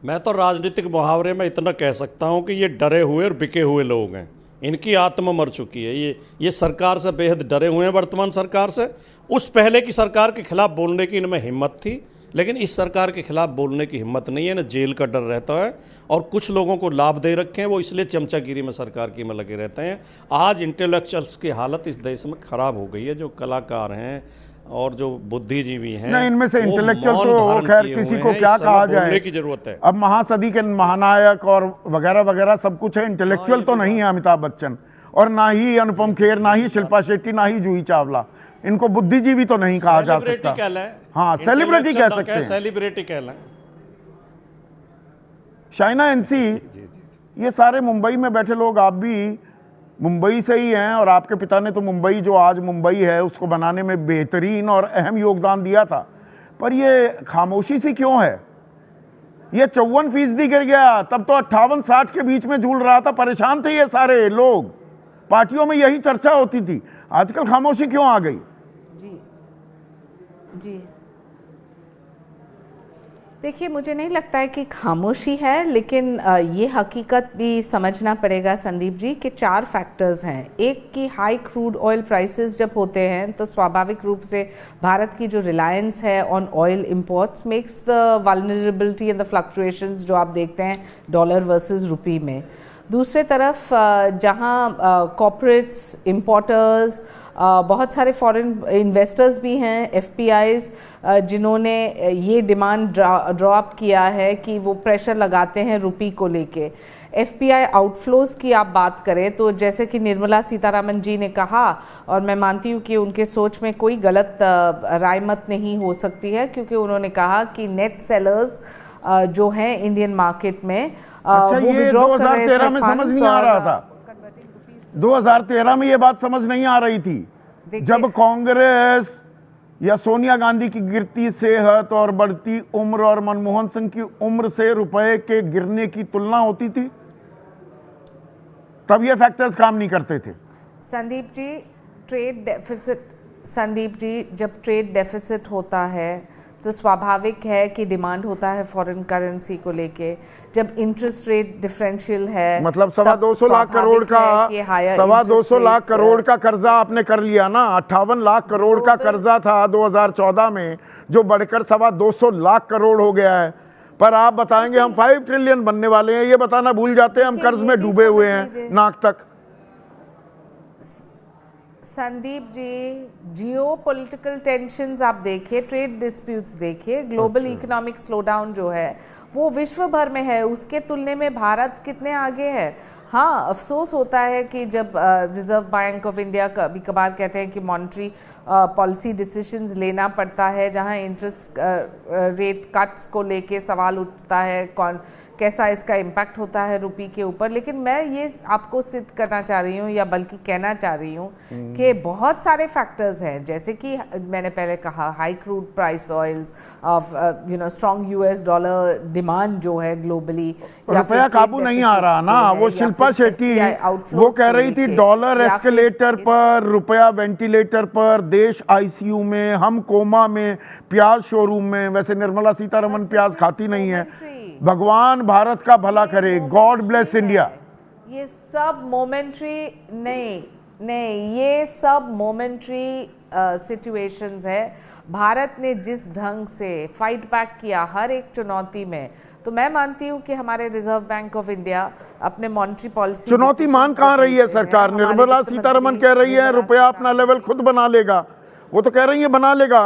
मैं तो राजनीतिक मुहावरे में इतना कह सकता हूं कि ये डरे हुए और बिके हुए लोग हैं। इनकी आत्मा मर चुकी है। ये सरकार से बेहद डरे हुए हैं, वर्तमान सरकार से। उस पहले की सरकार के खिलाफ बोलने की इनमें हिम्मत थी, लेकिन इस सरकार के खिलाफ बोलने की हिम्मत नहीं है, ना जेल का डर रहता है, और कुछ लोगों को लाभ दे रखे हैं, वो इसलिए चमचागिरी में सरकार की में लगे रहते हैं। आज इंटेलेक्चुअल्स की हालत इस देश में खराब हो गई है, जो कलाकार हैं और जो बुद्धिजीवी हैं, नहीं, इनमें से वो इंटेलेक्चुअल मौन तो धारण खैर किए किसी हुए को हैं। क्या इस समय कहा जाए, बोलने की जरूरत है। अब महासदी के महानायक और वगैरह वगैरह सब कुछ है, इंटेलेक्चुअल तो नहीं है अमिताभ बच्चन, और ना ही अनुपम खेर, ना ही शिल्पा शेट्टी, ना ही जूही चावला। इनको बुद्धिजीवी तो नहीं कहा जा सकता। हाँ, सेलिब्रिटी कह सकते हैं, सेलिब्रिटी कहलाएं। शाइना एनसी, ये सारे मुंबई में बैठे लोग, आप भी मुंबई से ही हैं, और आपके पिता ने तो मुंबई, जो आज मुंबई है, उसको बनाने में बेहतरीन और अहम योगदान दिया था। पर ये खामोशी सी क्यों है? ये 54% गिर गया, तब तो 58-60 के बीच में झूल रहा था, परेशान थे ये सारे लोग, पार्टियों में यही चर्चा होती थी। आजकल खामोशी क्यों आ गई? जी देखिए, मुझे नहीं लगता है कि खामोशी है, लेकिन ये हकीकत भी समझना पड़ेगा संदीप जी कि 4 फैक्टर्स हैं। एक कि हाई क्रूड ऑयल प्राइसेस जब होते हैं तो स्वाभाविक रूप से भारत की जो रिलायंस है on oil imports makes the vulnerability and the fluctuations जो आप देखते हैं डॉलर वर्सेस रुपी में। दूसरे तरफ जहां कॉर्पोरेट्स, इंपोर्टर्स, बहुत सारे फॉरेन इन्वेस्टर्स भी हैं, एफपीआईज, जिन्होंने ये डिमांड ड्रॉप किया है कि वो प्रेशर लगाते हैं रुपी को लेके। एफपीआई आउटफ्लोज की आप बात करें तो जैसे कि निर्मला सीतारामन जी ने कहा, और मैं मानती हूँ कि उनके सोच में कोई गलत राय मत नहीं हो सकती है, क्योंकि उन्होंने कहा कि नेट सेलर्स जो हैं इंडियन मार्केट में अच्छा, वो ये विड्रॉ कर रहे थे 2013 में समझ नहीं आ रहा था। 2013 में ये बात समझ नहीं आ रही थी, जब कांग्रेस या सोनिया गांधी की गिरती सेहत और बढ़ती उम्र और मनमोहन सिंह की उम्र से रुपए के गिरने की तुलना होती थी, तब ये फैक्टर्स काम नहीं करते थे। संदीप जी, ट्रेड डेफिसिट, संदीप जी, जब ट्रेड डेफिसिट होता है तो स्वाभाविक है कि डिमांड होता है फॉरेन करेंसी को लेके। जब इंटरेस्ट रेट डिफरेंशियल है, मतलब 225 लाख करोड़ का 225 लाख करोड़ का कर्जा आपने कर लिया ना। 58 लाख करोड़ का कर्जा था 2014 में, जो बढ़कर 225 लाख करोड़ हो गया है। पर आप बताएंगे हम 5 ट्रिलियन बनने वाले हैं, ये बताना भूल जाते हैं हम कर्ज में डूबे हुए हैं नाक तक। संदीप जी, जियोपॉलिटिकल टेंशन्स आप देखिए, ट्रेड डिस्प्यूट्स देखिए, ग्लोबल इकोनॉमिक स्लोडाउन जो है वो विश्व भर में है, उसके तुलने में भारत कितने आगे है। हाँ, अफसोस होता है कि जब रिजर्व बैंक ऑफ इंडिया कभी कभार कहते हैं कि मॉनेटरी पॉलिसी डिसीजंस लेना पड़ता है, जहां इंटरेस्ट रेट कट्स को लेके सवाल उठता है, कैसा इसका इम्पैक्ट होता है रुपी के ऊपर। लेकिन मैं ये आपको सिद्ध करना चाह रही हूँ, या बल्कि कहना चाह रही हूँ कि बहुत सारे फैक्टर्स हैं, जैसे कि मैंने पहले कहा high crude price oils, of strong US dollar demand जो है ग्लोबली, रुपया काबू नहीं आ रहा ना। वो शिल्पा शेट्टी वो कह रही थी डॉलर एस्केलेटर पर, रुपया वेंटिलेटर पर, देश आईसीयू में, हम कोमा में, प्याज शोरूम में। वैसे निर्मला सीतारमन प्याज खाती नहीं है। भगवान भारत का भला करे, गॉड ब्लेस इंडिया। ये सब मोमेंट्री नहीं, ये सब मोमेंट्री सिचुएशंस है। भारत ने जिस ढंग से फाइट बैक किया हर एक चुनौती में, तो मैं मानती हूँ कि हमारे रिजर्व बैंक ऑफ इंडिया अपने मॉनेटरी पॉलिसी चुनौती मान कहाँ रही है सरकार? निर्मला सीतारमन कह रही है रुपया अपना लेवल खुद बना लेगा, वो तो कह रही है बना लेगा।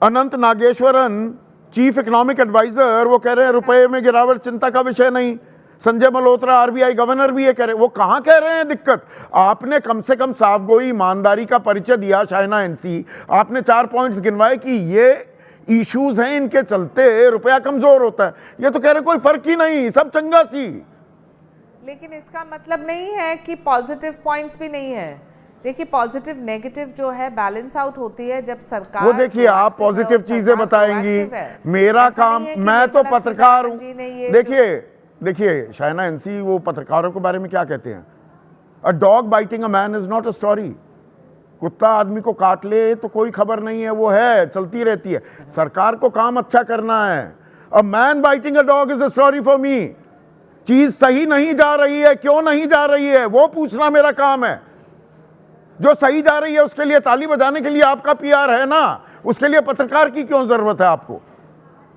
अनंत नागेश्वरन, चीफ इकोनॉमिक एडवाइजर, वो कह रहे हैं रुपए में गिरावट चिंता का विषय नहीं। संजय मल्होत्रा आरबीआई गवर्नर भी ये कह रहे हैं। वो कहाँ कह रहे हैं दिक्कत? आपने कम से कम साफगोई ईमानदारी का परिचय दिया। शाइना एनसी, आपने 4 पॉइंट्स गिनवाए कि ये इश्यूज हैं, इनके चलते रुपया कमजोर होता है। ये तो कह रहे कोई फर्क ही नहीं, सब चंगा सी। लेकिन इसका मतलब नहीं है कि पॉजिटिव पॉइंट्स भी नहीं है। देखिए, पॉजिटिव नेगेटिव जो है बैलेंस आउट होती है जब सरकार। वो देखिए, आप पॉजिटिव चीजें बताएंगी, मेरा काम, मैं तो पत्रकार हूं। देखिए शाइना एनसी, वो पत्रकारों के बारे में क्या कहते हैं? A dog biting a man is not a story. कुत्ता आदमी को काट ले तो कोई खबर नहीं है, वो है, चलती रहती है। सरकार को काम अच्छा करना है। A man biting a dog is a story for me. चीज सही नहीं जा रही है, क्यों नहीं जा रही है, वो पूछना मेरा काम है। जो सही जा रही है उसके लिए ताली बजाने के लिए आपका पीआर है ना, उसके लिए पत्रकार की क्यों जरूरत है आपको?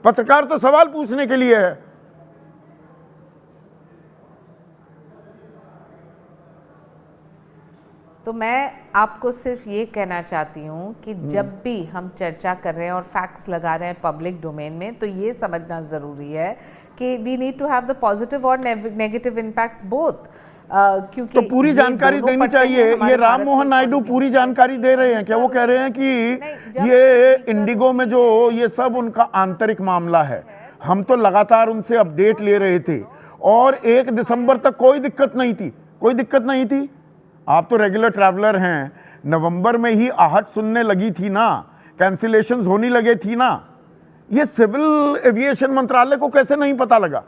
पत्रकार तो सवाल पूछने के लिए है। तो मैं आपको सिर्फ ये कहना चाहती हूँ कि जब भी हम चर्चा कर रहे हैं और फैक्ट्स लगा रहे हैं पब्लिक डोमेन में, तो ये समझना ज़रूरी है कि we need to have the positive और नेगेटिव इम्पैक्ट्स बोथ, क्योंकि तो पूरी जानकारी देनी चाहिए। ये राम मोहन नायडू पूरी जानकारी दे रहे हैं क्या? वो कह रहे हैं कि ये इंडिगो में जो ये सब उनका आंतरिक मामला है, हम तो लगातार उनसे अपडेट ले रहे थे और 1 दिसंबर तक कोई दिक्कत नहीं थी, कोई दिक्कत नहीं थी। आप तो रेगुलर ट्रैवलर हैं, नवंबर में ही आहट सुनने लगी थी ना, कैंसिलेशंस होने लगे थी ना। ये सिविल एविएशन मंत्रालय को कैसे नहीं पता लगा?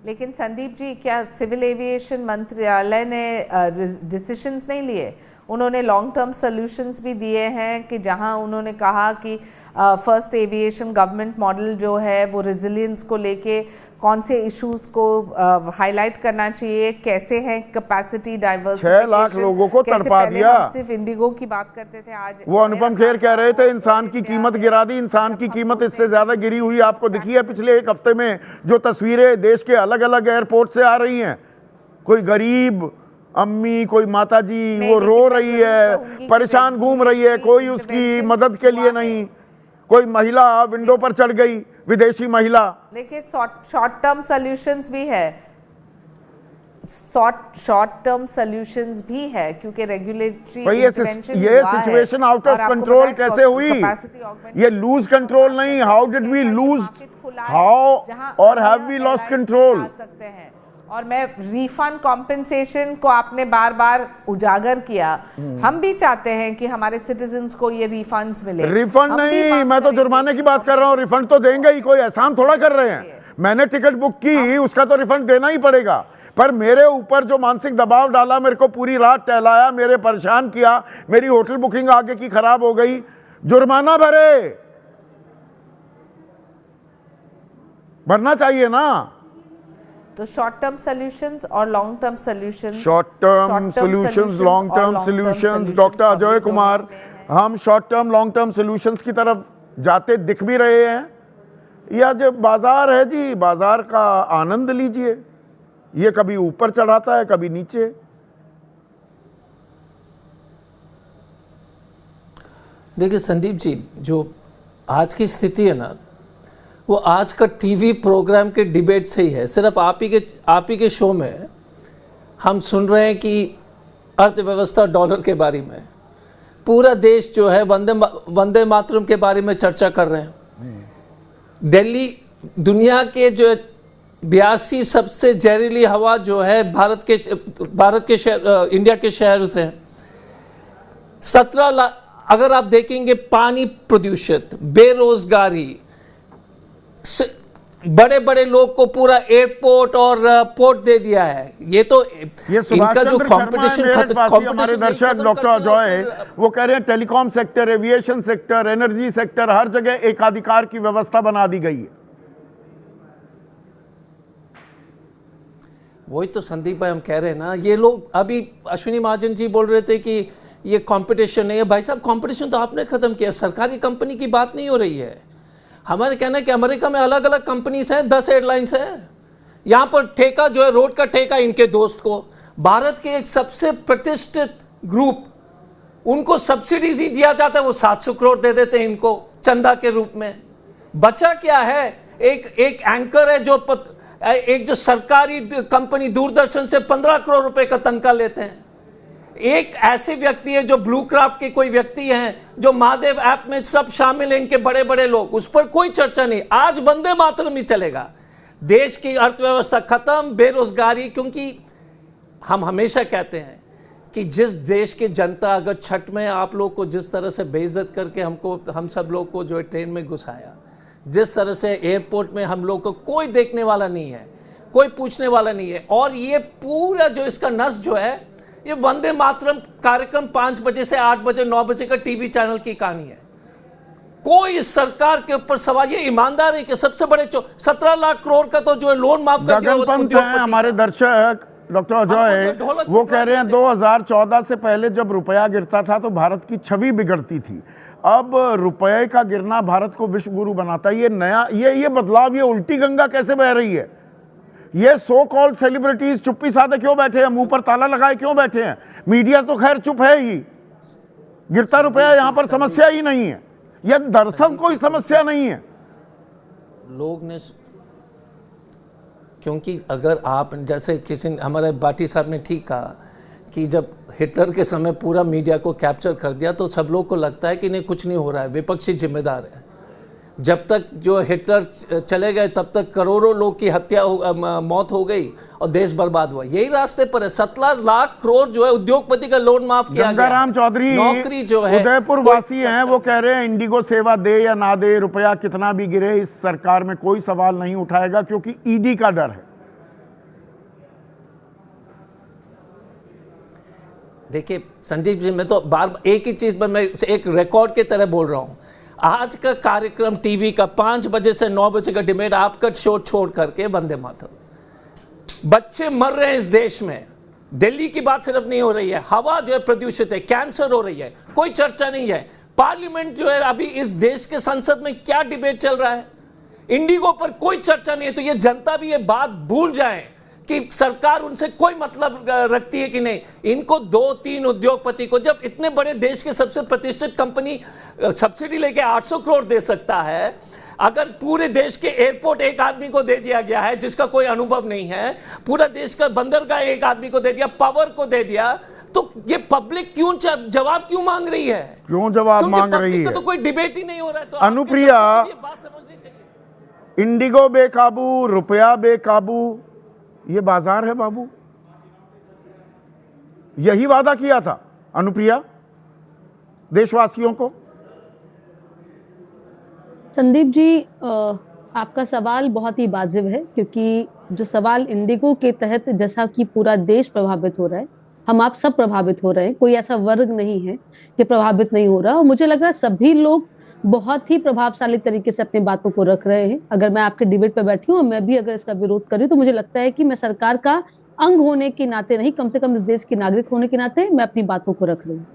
लेकिन संदीप जी, क्या सिविल एविएशन मंत्रालय ने डिसीजंस नहीं लिए? उन्होंने लॉन्ग टर्म सॉल्यूशंस भी दिए हैं कि जहां उन्होंने कहा कि फर्स्ट एविएशन गवर्नमेंट मॉडल जो है वो रेजिलियंस को लेके कौन से इश्यूज को हाईलाइट करना चाहिए, कैसे हैं कैपेसिटी डाइवर्सिफिकेशन। 6 लाख लोगों को तड़पा दिया। हम सिर्फ इंडिगो की बात करते थे, आज वो अनुपम खेर कह रहे थे इंसान की कीमत गिरा दी। इंसान की कीमत इससे ज्यादा गिरी हुई आपको दिखी है पिछले 1 हफ्ते में? जो तस्वीरें देश के अलग अलग एयरपोर्ट से आ रही हैं, कोई गरीब अम्मी, कोई माताजी वो रो रही है, परेशान घूम रही है, कोई उसकी मदद के लिए नहीं। कोई महिला विंडो पर चढ़ गई, विदेशी महिला। देखिए, शॉर्ट टर्म सॉल्यूशंस भी है, शॉर्ट टर्म सॉल्यूशंस भी है, क्योंकि रेगुलेटरी इंटरवेंशन ये सिचुएशन आउट ऑफ कंट्रोल कैसे हुई? ये लूज कंट्रोल नहीं, how did we lose, how और हैव वी लॉस्ट कंट्रोल? सकते हैं। और मैं रिफंड कॉम्पेंसेशन को आपने बार बार उजागर किया, हम भी चाहते हैं कि हमारे सिटीजन्स को ये रिफंड्स मिले। रिफंड नहीं, मैं तो जुर्माने की बात कर रहा हूँ। रिफंड तो देंगे ही, कोई एहसान थोड़ा कर रहे हैं। मैंने टिकट बुक की, उसका तो रिफंड देना ही पड़ेगा। पर मेरे ऊपर जो मानसिक दबाव डाला, मेरे को पूरी रात टहलाया, मेरे परेशान किया, मेरी होटल बुकिंग आगे की खराब हो गई, जुर्माना भरना चाहिए ना। तो शॉर्ट टर्म सॉल्यूशंस और long term solutions, short term solutions, long term solutions, doctor Ajay Kumar, हम short term long term solutions की तरफ जाते दिख भी रहे हैं। या जो बाजार है जी, बाजार का आनंद लीजिए। ये कभी ऊपर चढ़ाता है, कभी नीचे। देखिए संदीप जी, जो आज की स्थिति है ना, वो आज का टीवी प्रोग्राम के डिबेट से ही है। सिर्फ आप ही के शो में हम सुन रहे हैं कि अर्थव्यवस्था डॉलर के बारे में, पूरा देश जो है वंदे मातरम के बारे में चर्चा कर रहे हैं। दिल्ली दुनिया के जो 82 सबसे जहरीली हवा जो है भारत के शहर, इंडिया के शहर से 17 लाख, अगर आप देखेंगे पानी प्रदूषित, बेरोजगारी, बड़े बड़े लोग को पूरा एयरपोर्ट और पोर्ट दे दिया है। ये तो इनका जो कंपटीशन हमारे दर्शक डॉक्टर अजय वो कह रहे हैं telecom sector, aviation sector, energy sector, हर जगह एकाधिकार की व्यवस्था बना दी गई है। वही तो संदीप भाई हम कह रहे हैं ना, ये लोग अभी अश्विनी महाजन जी बोल रहे थे कि ये कंपटीशन नहीं है। भाई साहब, कंपटीशन तो आपने खत्म किया, सरकारी कंपनी की बात नहीं हो रही है। हमारे कहना है कि अमेरिका में अलग अलग कंपनीज हैं, 10 एयरलाइंस हैं। यहाँ पर ठेका जो है, रोड का ठेका इनके दोस्त को, भारत के एक सबसे प्रतिष्ठित ग्रुप, उनको सब्सिडीज ही दिया जाता है, वो 700 करोड़ दे देते हैं इनको चंदा के रूप में। बचा क्या है? एक एंकर है जो एक जो सरकारी कंपनी दूरदर्शन से 15 करोड़ रुपए का तनख्वाह लेते हैं। एक ऐसे व्यक्ति है जो ब्लू क्राफ्ट के कोई व्यक्ति हैं, जो महादेव ऐप में सब शामिल हैं, इनके बड़े बड़े लोग, उस पर कोई चर्चा नहीं। आज वंदे मातरम ही चलेगा। देश की अर्थव्यवस्था खत्म, बेरोजगारी, क्योंकि हम हमेशा कहते हैं कि जिस देश की जनता अगर छठ में आप लोग को जिस तरह से बेइज्जत करके हम सब लोग को जो है ट्रेन में घुसाया, जिस तरह से एयरपोर्ट में हम लोग को कोई देखने वाला नहीं है, कोई पूछने वाला नहीं है, और ये पूरा जो इसका नस जो है, ये वंदे मातरम कार्यक्रम 5 बजे से 8 बजे 9 बजे का टीवी चैनल की कहानी है। कोई सरकार के ऊपर सवाल, ये ईमानदारी के सबसे बड़े 17 लाख करोड़ का तो जो है लोन माफ कर दिया। हमारे दर्शक डॉक्टर हमको अजय, जो ढोलक वो पिटवा कह रहे हैं देते 2014 से पहले जब रुपया गिरता था तो भारत की छवि बिगड़ती थी। अब रुपये का गिरना भारत को विश्व गुरु बनाता है। ये नया ये बदलाव, ये उल्टी गंगा कैसे बह रही है? ये सो कॉल्ड सेलिब्रिटीज चुप्पी साधे क्यों बैठे हैं? मुंह पर ताला लगाए क्यों बैठे हैं? मीडिया तो खैर चुप है ही। गिरता रुपया यहां पर समस्या ही नहीं है। यह दरअसल कोई समस्या नहीं है। लोग ने, क्योंकि अगर आप जैसे किसी हमारे बाटी साहब ने ठीक कहा कि जब हिटलर के समय पूरा मीडिया को कैप्चर कर दिया तो सब लोग को लगता है कि नहीं कुछ नहीं हो रहा है, विपक्षी जिम्मेदार है। जब तक जो हिटलर चले गए तब तक करोड़ों लोग की मौत हो गई और देश बर्बाद हुआ। यही रास्ते पर है। 17 लाख करोड़ जो है उद्योगपति का लोन माफ किया गया। गंगाराम चौधरी नौकरी जो है, उदयपुर वासी हैं, वो कह रहे हैं इंडिगो सेवा दे या ना दे, रुपया कितना भी गिरे, इस सरकार में कोई सवाल नहीं उठाएगा क्योंकि ईडी का डर है। देखिए संदीप जी, मैं तो बार एक ही चीज पर मैं एक रिकॉर्ड की तरह बोल रहा हूं। आज का कार्यक्रम टीवी का 5 बजे से 9 बजे का डिबेट आपका शो छोड़ करके वंदे मातरम। बच्चे मर रहे हैं इस देश में। दिल्ली की बात सिर्फ नहीं हो रही है, हवा जो है प्रदूषित है, कैंसर हो रही है, कोई चर्चा नहीं है। पार्लियामेंट जो है अभी इस देश के संसद में क्या डिबेट चल रहा है, इंडिगो पर कोई चर्चा नहीं है। तो ये जनता भी ये बात भूल जाए कि सरकार उनसे कोई मतलब रखती है कि नहीं। इनको 2-3 उद्योगपति को, जब इतने बड़े देश के सबसे प्रतिष्ठित कंपनी सब्सिडी लेके 800 करोड़ दे सकता है, अगर पूरे देश के एयरपोर्ट एक आदमी को दे दिया गया है जिसका कोई अनुभव नहीं है, पूरा देश का बंदरगाह एक आदमी को दे दिया, पावर को दे दिया, तो ये पब्लिक क्यों जवाब क्यों मांग रही है? क्यों जवाब मांग रही है? तो कोई डिबेट ही नहीं हो रहा है। तो अनुप्रिया, ये बात समझनी चाहिए। इंडिगो बेकाबू, रुपया बेकाबू, ये बाजार है बाबू। यही वादा किया था अनुप्रिया देशवासियों को। संदीप जी, आपका सवाल बहुत ही वाजिब है, क्योंकि जो सवाल इंडिगो के तहत, जैसा कि पूरा देश प्रभावित हो रहा है, हम आप सब प्रभावित हो रहे हैं, कोई ऐसा वर्ग नहीं है कि प्रभावित नहीं हो रहा। और मुझे लग रहा है सभी लोग बहुत ही प्रभावशाली तरीके से अपनी बातों को रख रहे हैं। अगर मैं आपके डिबेट पे बैठी हूँ और मैं भी अगर इसका विरोध करूँ तो मुझे लगता है कि मैं सरकार का अंग होने के नाते नहीं, कम से कम इस देश की नागरिक होने के नाते मैं अपनी बातों को रख रही हूँ।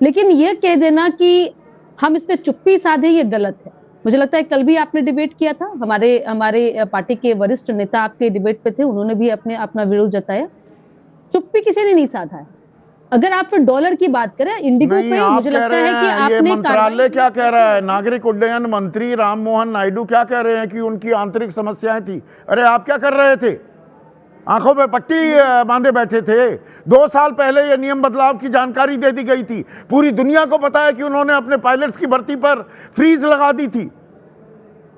लेकिन ये कह देना कि हम इस पे चुप्पी साधे, ये गलत है। मुझे लगता है कल भी आपने डिबेट किया था, हमारे पार्टी के वरिष्ठ नेता आपके डिबेट पे थे, उन्होंने भी अपना विरोध जताया। चुप्पी किसी ने नहीं साधा है। अगर आप फिर डॉलर की बात करें, इंडिगो पे मुझे लगता है कि आपने, ये मंत्रालय क्या कह रहा है, नागरिक उड्डयन मंत्री राम मोहन नायडू क्या कह रहे हैं कि उनकी आंतरिक समस्याएं थी। अरे आप क्या कर रहे थे? आंखों पे पट्टी बांधे बैठे थे। 2 साल पहले ये नियम बदलाव की जानकारी दे दी गई थी। पूरी दुनिया को पता है कि उन्होंने अपने पायलट्स की भर्ती पर फ्रीज लगा दी थी।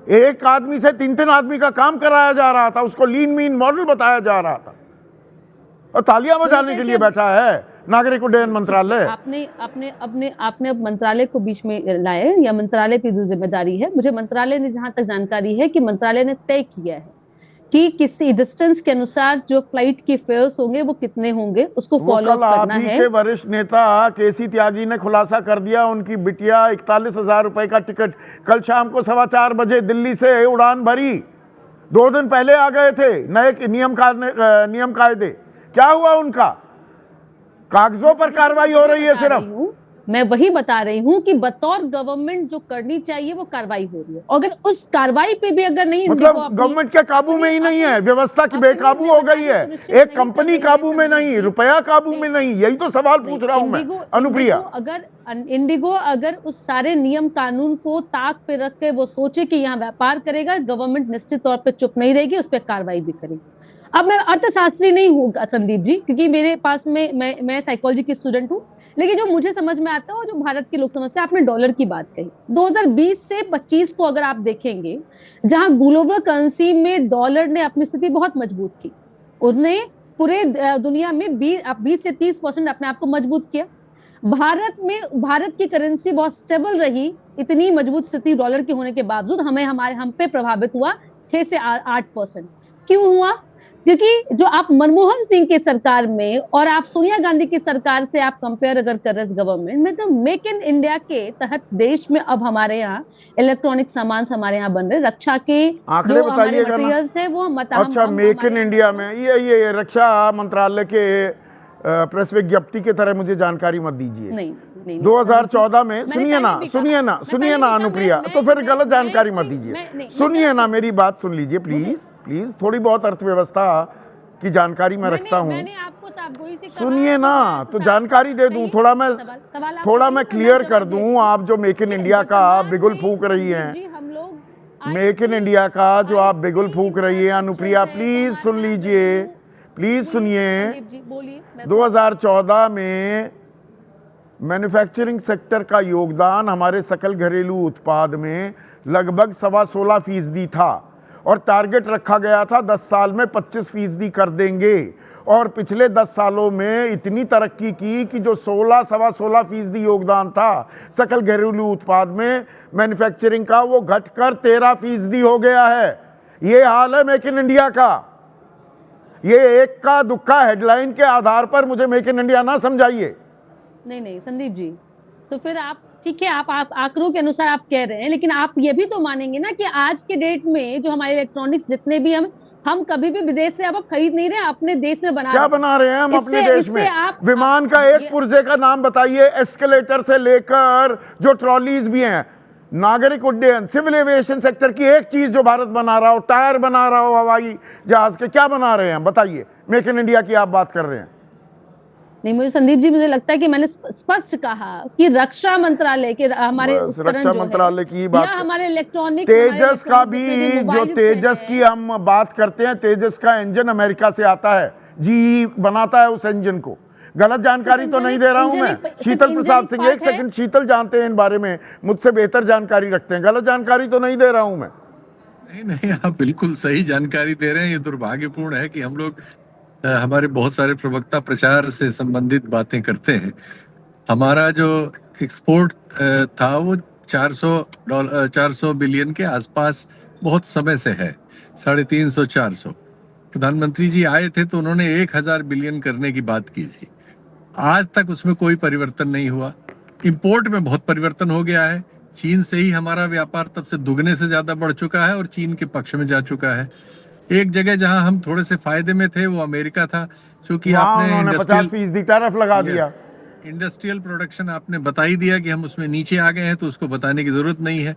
एक आदमी से 3-3 आदमी का काम कराया जा रहा था, उसको लीन मीन मॉडल बताया जा रहा था, और तालियां बजाने के लिए बैठा है नागरिक उड्डयन मंत्रालय। आपने अब मंत्रालय को बीच में लाए, या मंत्रालय की जो जिम्मेदारी है, मुझे मंत्रालय ने, जहां तक जानकारी है कि मंत्रालय ने तय किया है कि किसी डिस्टेंस के अनुसार जो फ्लाइट के फेयर्स होंगे वो कितने होंगे, उसको फॉलो अप करना है। के वरिष्ठ नेता केसी त्यागी ने खुलासा कर दिया, उनकी बिटिया 41,000 रुपए का टिकट कल शाम को 4:15 बजे दिल्ली से उड़ान भरी। 2 दिन पहले आ गए थे नए नियम कायदे। क्या हुआ उनका? कागजों पर कार्रवाई हो रही है सिर्फ। मैं वही बता रही हूँ कि बतौर गवर्नमेंट जो करनी चाहिए वो कार्रवाई हो रही है। अगर उस कार्रवाई पे भी अगर नहीं, मतलब गवर्नमेंट के काबू में ही नहीं है, व्यवस्था की बेकाबू हो गई है, एक कंपनी काबू में नहीं, रुपया काबू में नहीं। यही तो सवाल पूछ रहा हूं मैं अनुप्रिया। अगर इंडिगो अगर उस सारे नियम कानून को ताक पे रख के वो सोचे कि यहाँ व्यापार करेगा, गवर्नमेंट निश्चित तौर पे चुप नहीं रहेगी, उस पर कार्रवाई भी करेगी। अब मैं अर्थशास्त्री नहीं हूँ संदीप जी, क्योंकि मेरे पास में मैं साइकोलॉजी की स्टूडेंट हूँ, लेकिन जो मुझे समझ में आता है, जो भारत के लोग समझते हैं, आपने डॉलर की बात कही। 2020 से 25 को अगर आप देखेंगे, जहां ग्लोबल करेंसी में डॉलर ने अपनी स्थिति बहुत मजबूत की, उसने पूरे दुनिया में 20 से 30% अपने आप को मजबूत किया। भारत की करेंसी बहुत स्टेबल रही। इतनी मजबूत स्थिति डॉलर की होने के बावजूद हम पे प्रभावित हुआ 6 से 8%। क्यों हुआ? क्योंकि जो आप मनमोहन सिंह के सरकार में और आप सोनिया गांधी की सरकार से आप कंपेयर अगर कर रहे हैं गवर्नमेंट में, तो मेक इन इंडिया के तहत देश में अब हमारे यहाँ इलेक्ट्रॉनिक सामान हमारे यहाँ बन रहे, रक्षा के आंकड़े जो हमारे बताइएगा ना। मटेरियल्स है वो अच्छा, मेक इन इंडिया में ये रक्षा मंत्रालय के प्रेस विज्ञप्ति के तरह मुझे जानकारी मत दीजिए। नहीं 2014 में सुनिए ना अनुप्रिया, तो फिर गलत जानकारी मत दीजिए। सुनिए ना, मेरी बात सुन लीजिए प्लीज। थोड़ी बहुत अर्थव्यवस्था की जानकारी मैं रखता हूँ, सुनिए ना, तो जानकारी दे दूं, थोड़ा मैं क्लियर कर दूं। आप जो मेक इन इंडिया का बिगुल फूंक रही हैं, मेक इन इंडिया का जो आप बिगुल फूंक रही है अनुप्रिया, प्लीज सुन लीजिए, प्लीज सुनिए। 2014 में मैन्युफैक्चरिंग सेक्टर का योगदान हमारे सकल घरेलू उत्पाद में लगभग 16.25% था और टारगेट रखा गया था 10 साल में 25% कर देंगे। और पिछले 10 सालों में इतनी तरक्की की कि जो 16-16.25% योगदान था सकल घरेलू उत्पाद में मैन्युफैक्चरिंग का, वो घटकर 13% हो गया है। ये हाल है मेक इन इंडिया का। ये एक का दुक्का हेडलाइन के आधार पर मुझे मेक इन इंडिया ना समझाइए। नहीं संदीप जी, तो फिर आप ठीक है, आप आंकड़ों के अनुसार आप कह रहे हैं, लेकिन आप ये भी तो मानेंगे ना कि आज के डेट में जो हमारे इलेक्ट्रॉनिक्स जितने भी हम कभी भी विदेश से अब खरीद नहीं रहे, अपने देश में बना क्या बना रहे हैं हम अपने देश में? विमान का एक पुर्जे का नाम बताइए, एस्केलेटर से लेकर जो ट्रॉलीज भी हैं, नागरिक उड्डयन, सिविल एविएशन सेक्टर की एक चीज जो भारत बना रहा हो, टायर बना रहा हो हवाई जहाज के, क्या बना रहे हैं बताइए? मेक इन इंडिया की आप बात कर रहे हैं। नहीं, मुझे संदीप जी, मुझे लगता है कि मैंने स्पष्ट कहा कि रक्षा मंत्रालय के हमारे रक्षा मंत्रालय की बात, हमारे इलेक्ट्रॉनिक तेजस का भी, जो तेजस की हम बात करते हैं, तेजस का इंजन अमेरिका से आता है, जी बनाता है उस इंजन को। गलत जानकारी तो नहीं दे रहा हूं मैं। शीतल प्रसाद सिंह, एक सेकंड, शीतल जानते हैं इन बारे में, मुझसे बेहतर जानकारी रखते हैं। गलत जानकारी तो नहीं दे रहा हूं मैं। नहीं, आप बिल्कुल सही जानकारी दे रहे हैं। ये दुर्भाग्यपूर्ण है कि हम लोग हमारे बहुत सारे प्रवक्ता प्रचार से संबंधित बातें करते हैं। हमारा जो एक्सपोर्ट था वो 400 बिलियन के आसपास बहुत समय से है, 350-400। प्रधानमंत्री जी आए थे तो उन्होंने 1000 बिलियन करने की बात की थी। आज तक उसमें कोई परिवर्तन नहीं हुआ। इंपोर्ट में बहुत परिवर्तन हो गया है। चीन से ही हमारा व्यापार तब से दुगने से ज्यादा बढ़ चुका है और चीन के पक्ष में जा चुका है। एक जगह जहां हम थोड़े से फायदे में थे वो अमेरिका था, क्योंकि आपने 50% टैरिफ लगा दिया। इंडस्ट्रियल प्रोडक्शन आपने बता ही दिया कि हम उसमें नीचे आ गए हैं, तो उसको बताने की जरूरत नहीं है।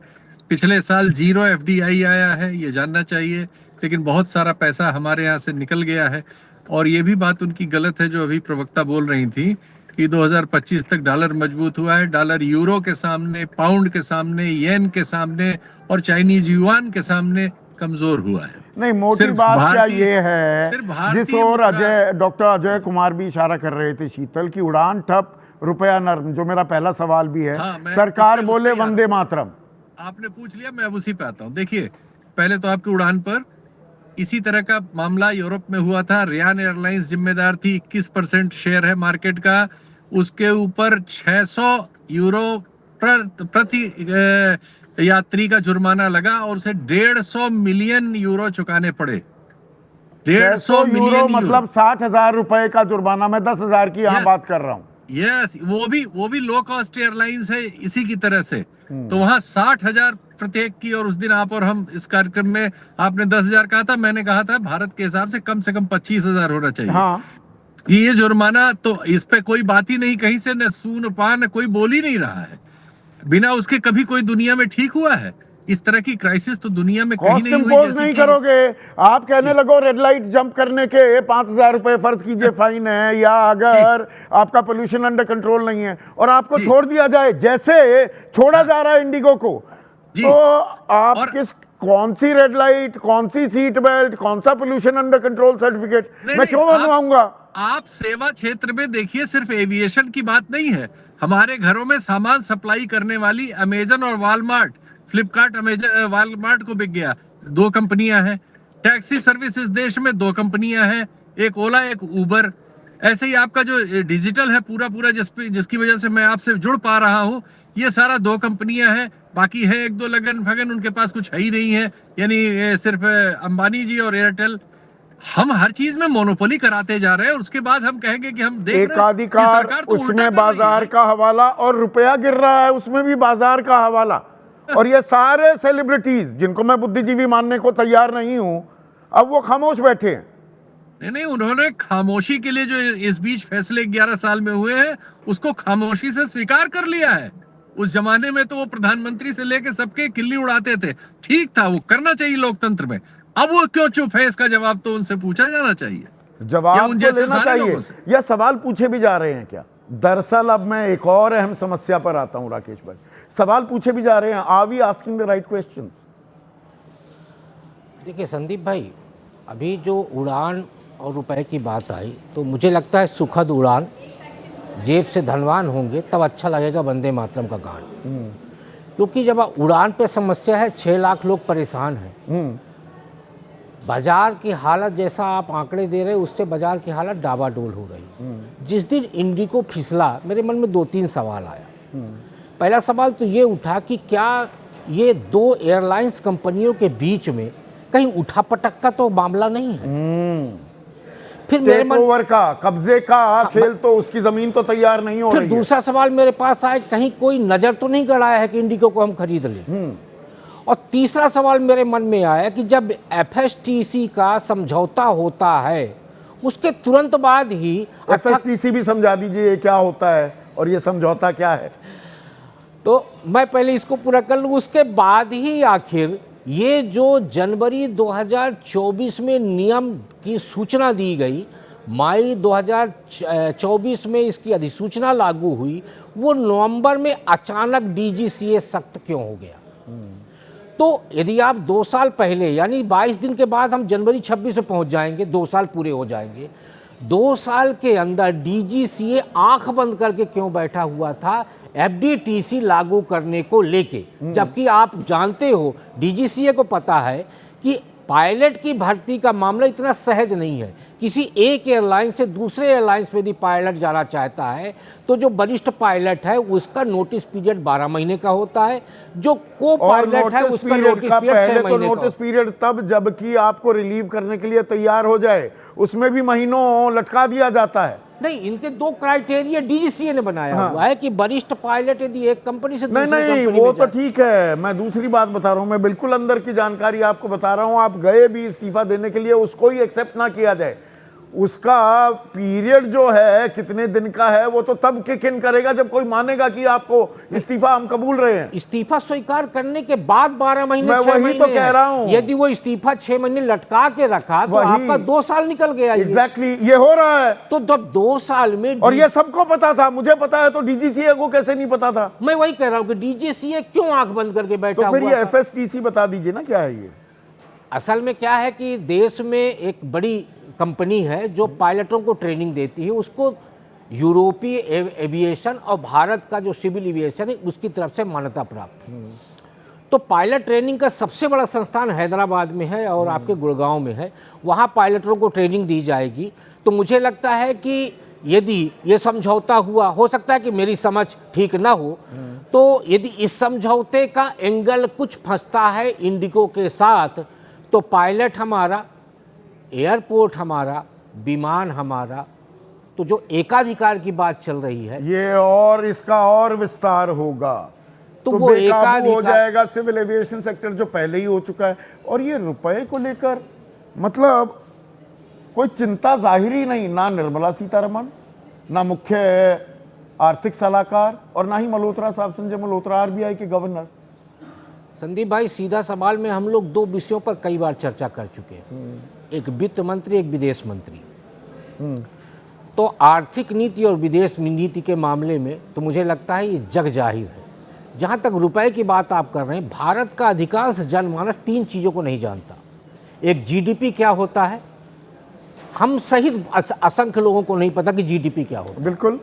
पिछले साल 0 FDI आया है, ये जानना चाहिए, लेकिन बहुत सारा पैसा हमारे यहाँ से निकल गया है। और ये भी बात उनकी गलत है जो अभी प्रवक्ता बोल रही थी कि 2025 तक डॉलर मजबूत हुआ है। डॉलर यूरो के सामने, पाउंड के सामने, येन के सामने और चाइनीज युआन के सामने कमजोर हुआ है। नहीं, मोटी बात क्या ये है, जिस और डॉक्टर अजय कुमार भी इशारा कर रहे थे शीतल की, उड़ान ठप रुपया नर्म, जो मेरा पहला सवाल भी है। सरकार बोले वंदे मातरम। आपने पूछ लिया, मैं अब उसी पे आता हूँ। देखिए, पहले तो आपकी उड़ान पर इसी तरह का मामला यूरोप में हुआ था। रियान एयरलाइंस जिम्मेदार थी, 21% शेयर है मार्केट का। उसके ऊपर 600 यूरो प्रति यात्री का जुर्माना लगा और उसे 150 मिलियन यूरो चुकाने पड़े। 150 मिलियन मतलब 60,000 रुपए का जुर्माना। मैं 10,000 की यहाँ बात कर रहा हूँ। यस, वो भी लो कॉस्ट एयरलाइंस है इसी की तरह से। तो वहां 60,000 प्रत्येक की, और उस दिन आप और हम इस कार्यक्रम में आपने 10,000 कहा था, मैंने कहा था भारत के हिसाब से कम 25,000 होना चाहिए। हाँ। ये जुर्माना, तो इस पे कोई बात ही नहीं, कहीं से न सू न पा न कोई बोल ही नहीं रहा है। बिना उसके कभी कोई दुनिया में ठीक हुआ है? इस तरह की क्राइसिस तो दुनिया में कहीं नहीं हुई। जैसे नहीं करोगे आप, कहने लगो रेड लाइट जंप करने के 5,000 रुपए फर्ज कीजिए फाइन है, या अगर आपका पोल्यूशन अंडर कंट्रोल नहीं है और आपको छोड़ दिया जाए जैसे छोड़ा जा रहा है इंडिगो को, तो आप कौन सी रेड लाइट, कौन सी सीट बेल्ट, कौन सा पोल्यूशन अंडर कंट्रोल सर्टिफिकेट मैं क्यों बनवाऊंगा? आप सेवा क्षेत्र में देखिए, सिर्फ एविएशन की बात नहीं है। हमारे घरों में सामान सप्लाई करने वाली अमेजन और वॉलमार्ट, फ्लिपकार्ट वॉलमार्ट को बिक गया, 2 कंपनियां हैं। टैक्सी सर्विसेज देश में 2 कंपनियां हैं, एक ओला एक उबर। ऐसे ही आपका जो डिजिटल है पूरा जिसकी वजह से मैं आपसे जुड़ पा रहा हूं, ये सारा 2 कंपनियां हैं। बाकी है 1-2 लगन फगन, उनके पास कुछ है ही नहीं है, यानी सिर्फ अंबानी जी और एयरटेल। हम हर चीज में मोनोपोली कराते जा रहे हैं और उसके बाद हम कहेंगे कि हम देख रहे हैं कि एकाधिकार, सरकार तो उल्टा उसमें कर रही है। बाजार का हवाला, और रुपया गिर रहा है उसमें भी बाजार का हवाला। और ये सारे सेलिब्रिटीज जिनको मैं बुद्धिजीवी मानने को तैयार नहीं हूं, अब वो खामोश बैठे हैं। नहीं, उन्होंने खामोशी के लिए जो इस बीच फैसले 11 साल में हुए हैं उसको खामोशी से स्वीकार कर लिया है। उस जमाने में तो वो प्रधानमंत्री से लेके सबके किल्ली उड़ाते थे, ठीक था, वो करना चाहिए लोकतंत्र में। अब वो क्यों चुप है, इसका जवाब तो उनसे पूछा जाना चाहिए, जवाब या उन तो जैसे लेना सारे चाहिए, लोगों से। या सवाल पूछे भी जा रहे हैं क्या? दरअसल अब मैं एक और अहम समस्या पर आता हूं राकेश भाई, सवाल पूछे भी जा रहे हैं। Are we asking the right questions? देखिए संदीप भाई, अभी जो उड़ान और रुपए की बात आई तो मुझे लगता है सुखद उड़ान, जेब से धनवान होंगे तब अच्छा लगेगा वंदे मातरम का गान। क्योंकि जब उड़ान पे समस्या है, 6 लाख लोग परेशान हैं, बाजार की हालत जैसा आप आंकड़े दे रहे हैं उससे बाजार की हालत डावाडोल हो रही। जिस दिन इंडिगो फिसला मेरे मन में 2-3 सवाल आया। पहला सवाल तो ये उठा कि क्या ये 2 एयरलाइंस कंपनियों के बीच में कहीं उठापटक का तो मामला नहीं है? फिर मेरे मन ओवर का, कब्जे का खेल तो उसकी जमीन तो तैयार नहीं हो रही है। फिर दूसरा सवाल मेरे पास आए, कहीं कोई नजर तो नहीं गड़ाया है कि इंडिगो को हम खरीद लें? और तीसरा सवाल मेरे मन में आया कि जब FSTC का समझौता होता है उसके तुरंत बाद ही FSTC भी समझा दीजिए क्या होता है और ये समझौता क्या है। तो मैं पहले इसको पूरा कर लूँ, उसके बाद ही आखिर ये जो जनवरी 2024 में नियम की सूचना दी गई, मई 2024 में इसकी अधिसूचना लागू हुई, वो नवंबर में अचानक DGCA सख्त क्यों हो गया? तो यदि आप 2 साल पहले यानी 22 दिन के बाद हम जनवरी 26 में पहुंच जाएंगे, 2 साल पूरे हो जाएंगे, 2 साल के अंदर DGCA आंख बंद करके क्यों बैठा हुआ था FDTC लागू करने को लेके? जबकि आप जानते हो, DGCA को पता है कि पायलट की भर्ती का मामला इतना सहज नहीं है। किसी एक एयरलाइन से दूसरे एयरलाइंस में यदि पायलट जाना चाहता है तो जो वरिष्ठ पायलट है उसका नोटिस पीरियड 12 महीने का होता है, जो को पायलट है उसका नोटिस पीरियड 6 महीने का। नोटिस पीरियड तब जबकि आपको रिलीव करने के लिए तैयार हो जाए, उसमें भी महीनों लटका दिया जाता है। नहीं, इनके 2 क्राइटेरिया DGCA ने बनाया हुआ है कि वरिष्ठ पायलट यदि एक कंपनी से दूसरी नहीं, कंपनी वो तो ठीक है, मैं दूसरी बात बता रहा हूं, मैं बिल्कुल अंदर की जानकारी आपको बता रहा हूं। आप गए भी इस्तीफा देने के लिए, उसको ही एक्सेप्ट ना किया जाए, उसका पीरियड जो है कितने दिन का है वो तो तब किक इन करेगा जब कोई मानेगा कि आपको इस्तीफा हम कबूल रहे हैं। इस्तीफा स्वीकार करने के बाद 12 महीने, मैं 6 वही महीने तो कह रहा हूं। यदि वो इस्तीफा 6 महीने लटका के रखा तो आपका 2 साल निकल गया। एग्जैक्टली ये हो रहा है। तो जब 2 साल में, और ये सबको पता था, मुझे पता है, तो DGCA को कैसे नहीं पता था? मैं वही कह रहा हूं कि DGCA क्यों आंख बंद करके बैठा तो फिर हुआ ये था? FSTC बता दीजिए ना क्या है ये। असल में क्या है कि देश में एक बड़ी कंपनी है जो पायलटों को ट्रेनिंग देती है, उसको यूरोपीय एविएशन और भारत का जो सिविल एविएशन है उसकी तरफ से मान्यता प्राप्त है। तो पायलट ट्रेनिंग का सबसे बड़ा संस्थान हैदराबाद में है और आपके गुड़गांव में है, वहाँ पायलटों को ट्रेनिंग दी जाएगी। तो मुझे लगता है कि यदि ये समझौता हुआ, हो सकता है कि मेरी समझ ठीक ना हो, तो यदि इस समझौते का एंगल कुछ फंसता है इंडिगो के साथ, तो पायलट हमारा, एयरपोर्ट हमारा, विमान हमारा, तो जो एकाधिकार की बात चल रही है ये और इसका और विस्तार होगा तो वो वो एकाधिकार हो जाएगा सिविल एविएशन सेक्टर जो पहले ही हो चुका है। और ये रुपए को लेकर मतलब कोई चिंता जाहिर ही नहीं, ना निर्मला सीतारमण, ना मुख्य आर्थिक सलाहकार और ना ही मल्होत्रा साहब, संजय मल्होत्रा RBI के गवर्नर। संदीप भाई, सीधा सवाल में हम लोग 2 विषयों पर कई बार चर्चा कर चुके हैं, एक वित्त मंत्री, एक विदेश मंत्री। तो आर्थिक नीति और विदेश नीति के मामले में तो मुझे लगता है ये जग जाहिर है। जहाँ तक रुपए की बात आप कर रहे हैं, भारत का अधिकांश जनमानस 3 चीज़ों को नहीं जानता। एक GDP क्या होता है, हम सहित असंख्य लोगों को नहीं पता कि GDP क्या होता है। बिल्कुल।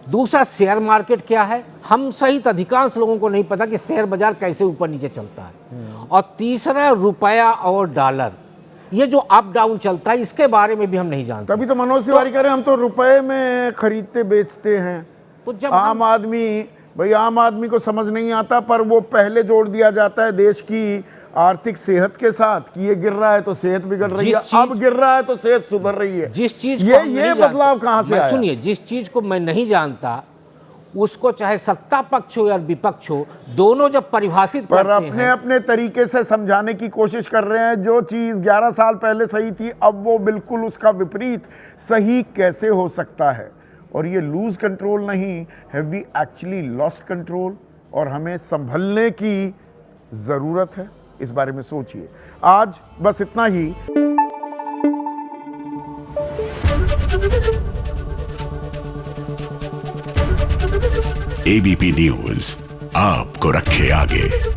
दूसरा शेयर मार्केट क्या है, हम सहित अधिकांश लोगों को नहीं पता कि शेयर बाजार कैसे ऊपर नीचे चलता है। और तीसरा रुपया और डॉलर, ये जो अप डाउन चलता है, इसके बारे में भी हम नहीं जानते। तभी तो मनोज तिवारी कह रहे हैं हम तो रुपए में खरीदते बेचते हैं। तो जब आम आदमी, भाई आम आदमी को समझ नहीं आता, पर वो पहले जोड़ दिया जाता है देश की आर्थिक सेहत के साथ कि ये गिर रहा है तो सेहत बिगड़ रही है, अब गिर रहा है तो सेहत सुधर रही है। जिस चीज ये बदलाव कहां से आया? सुनिए, जिस चीज को मैं नहीं जानता उसको चाहे सत्ता पक्ष हो या विपक्ष हो, दोनों जब परिभाषित पर करते अपने हैं, अपने तरीके से समझाने की कोशिश कर रहे हैं। जो चीज 11 साल पहले सही थी अब वो बिल्कुल उसका विपरीत सही कैसे हो सकता है? और ये लूज कंट्रोल नहीं, have we actually lost control? और हमें संभलने की जरूरत है, इस बारे में सोचिए। आज बस इतना ही। एबीपी न्यूज आपको रखे आगे।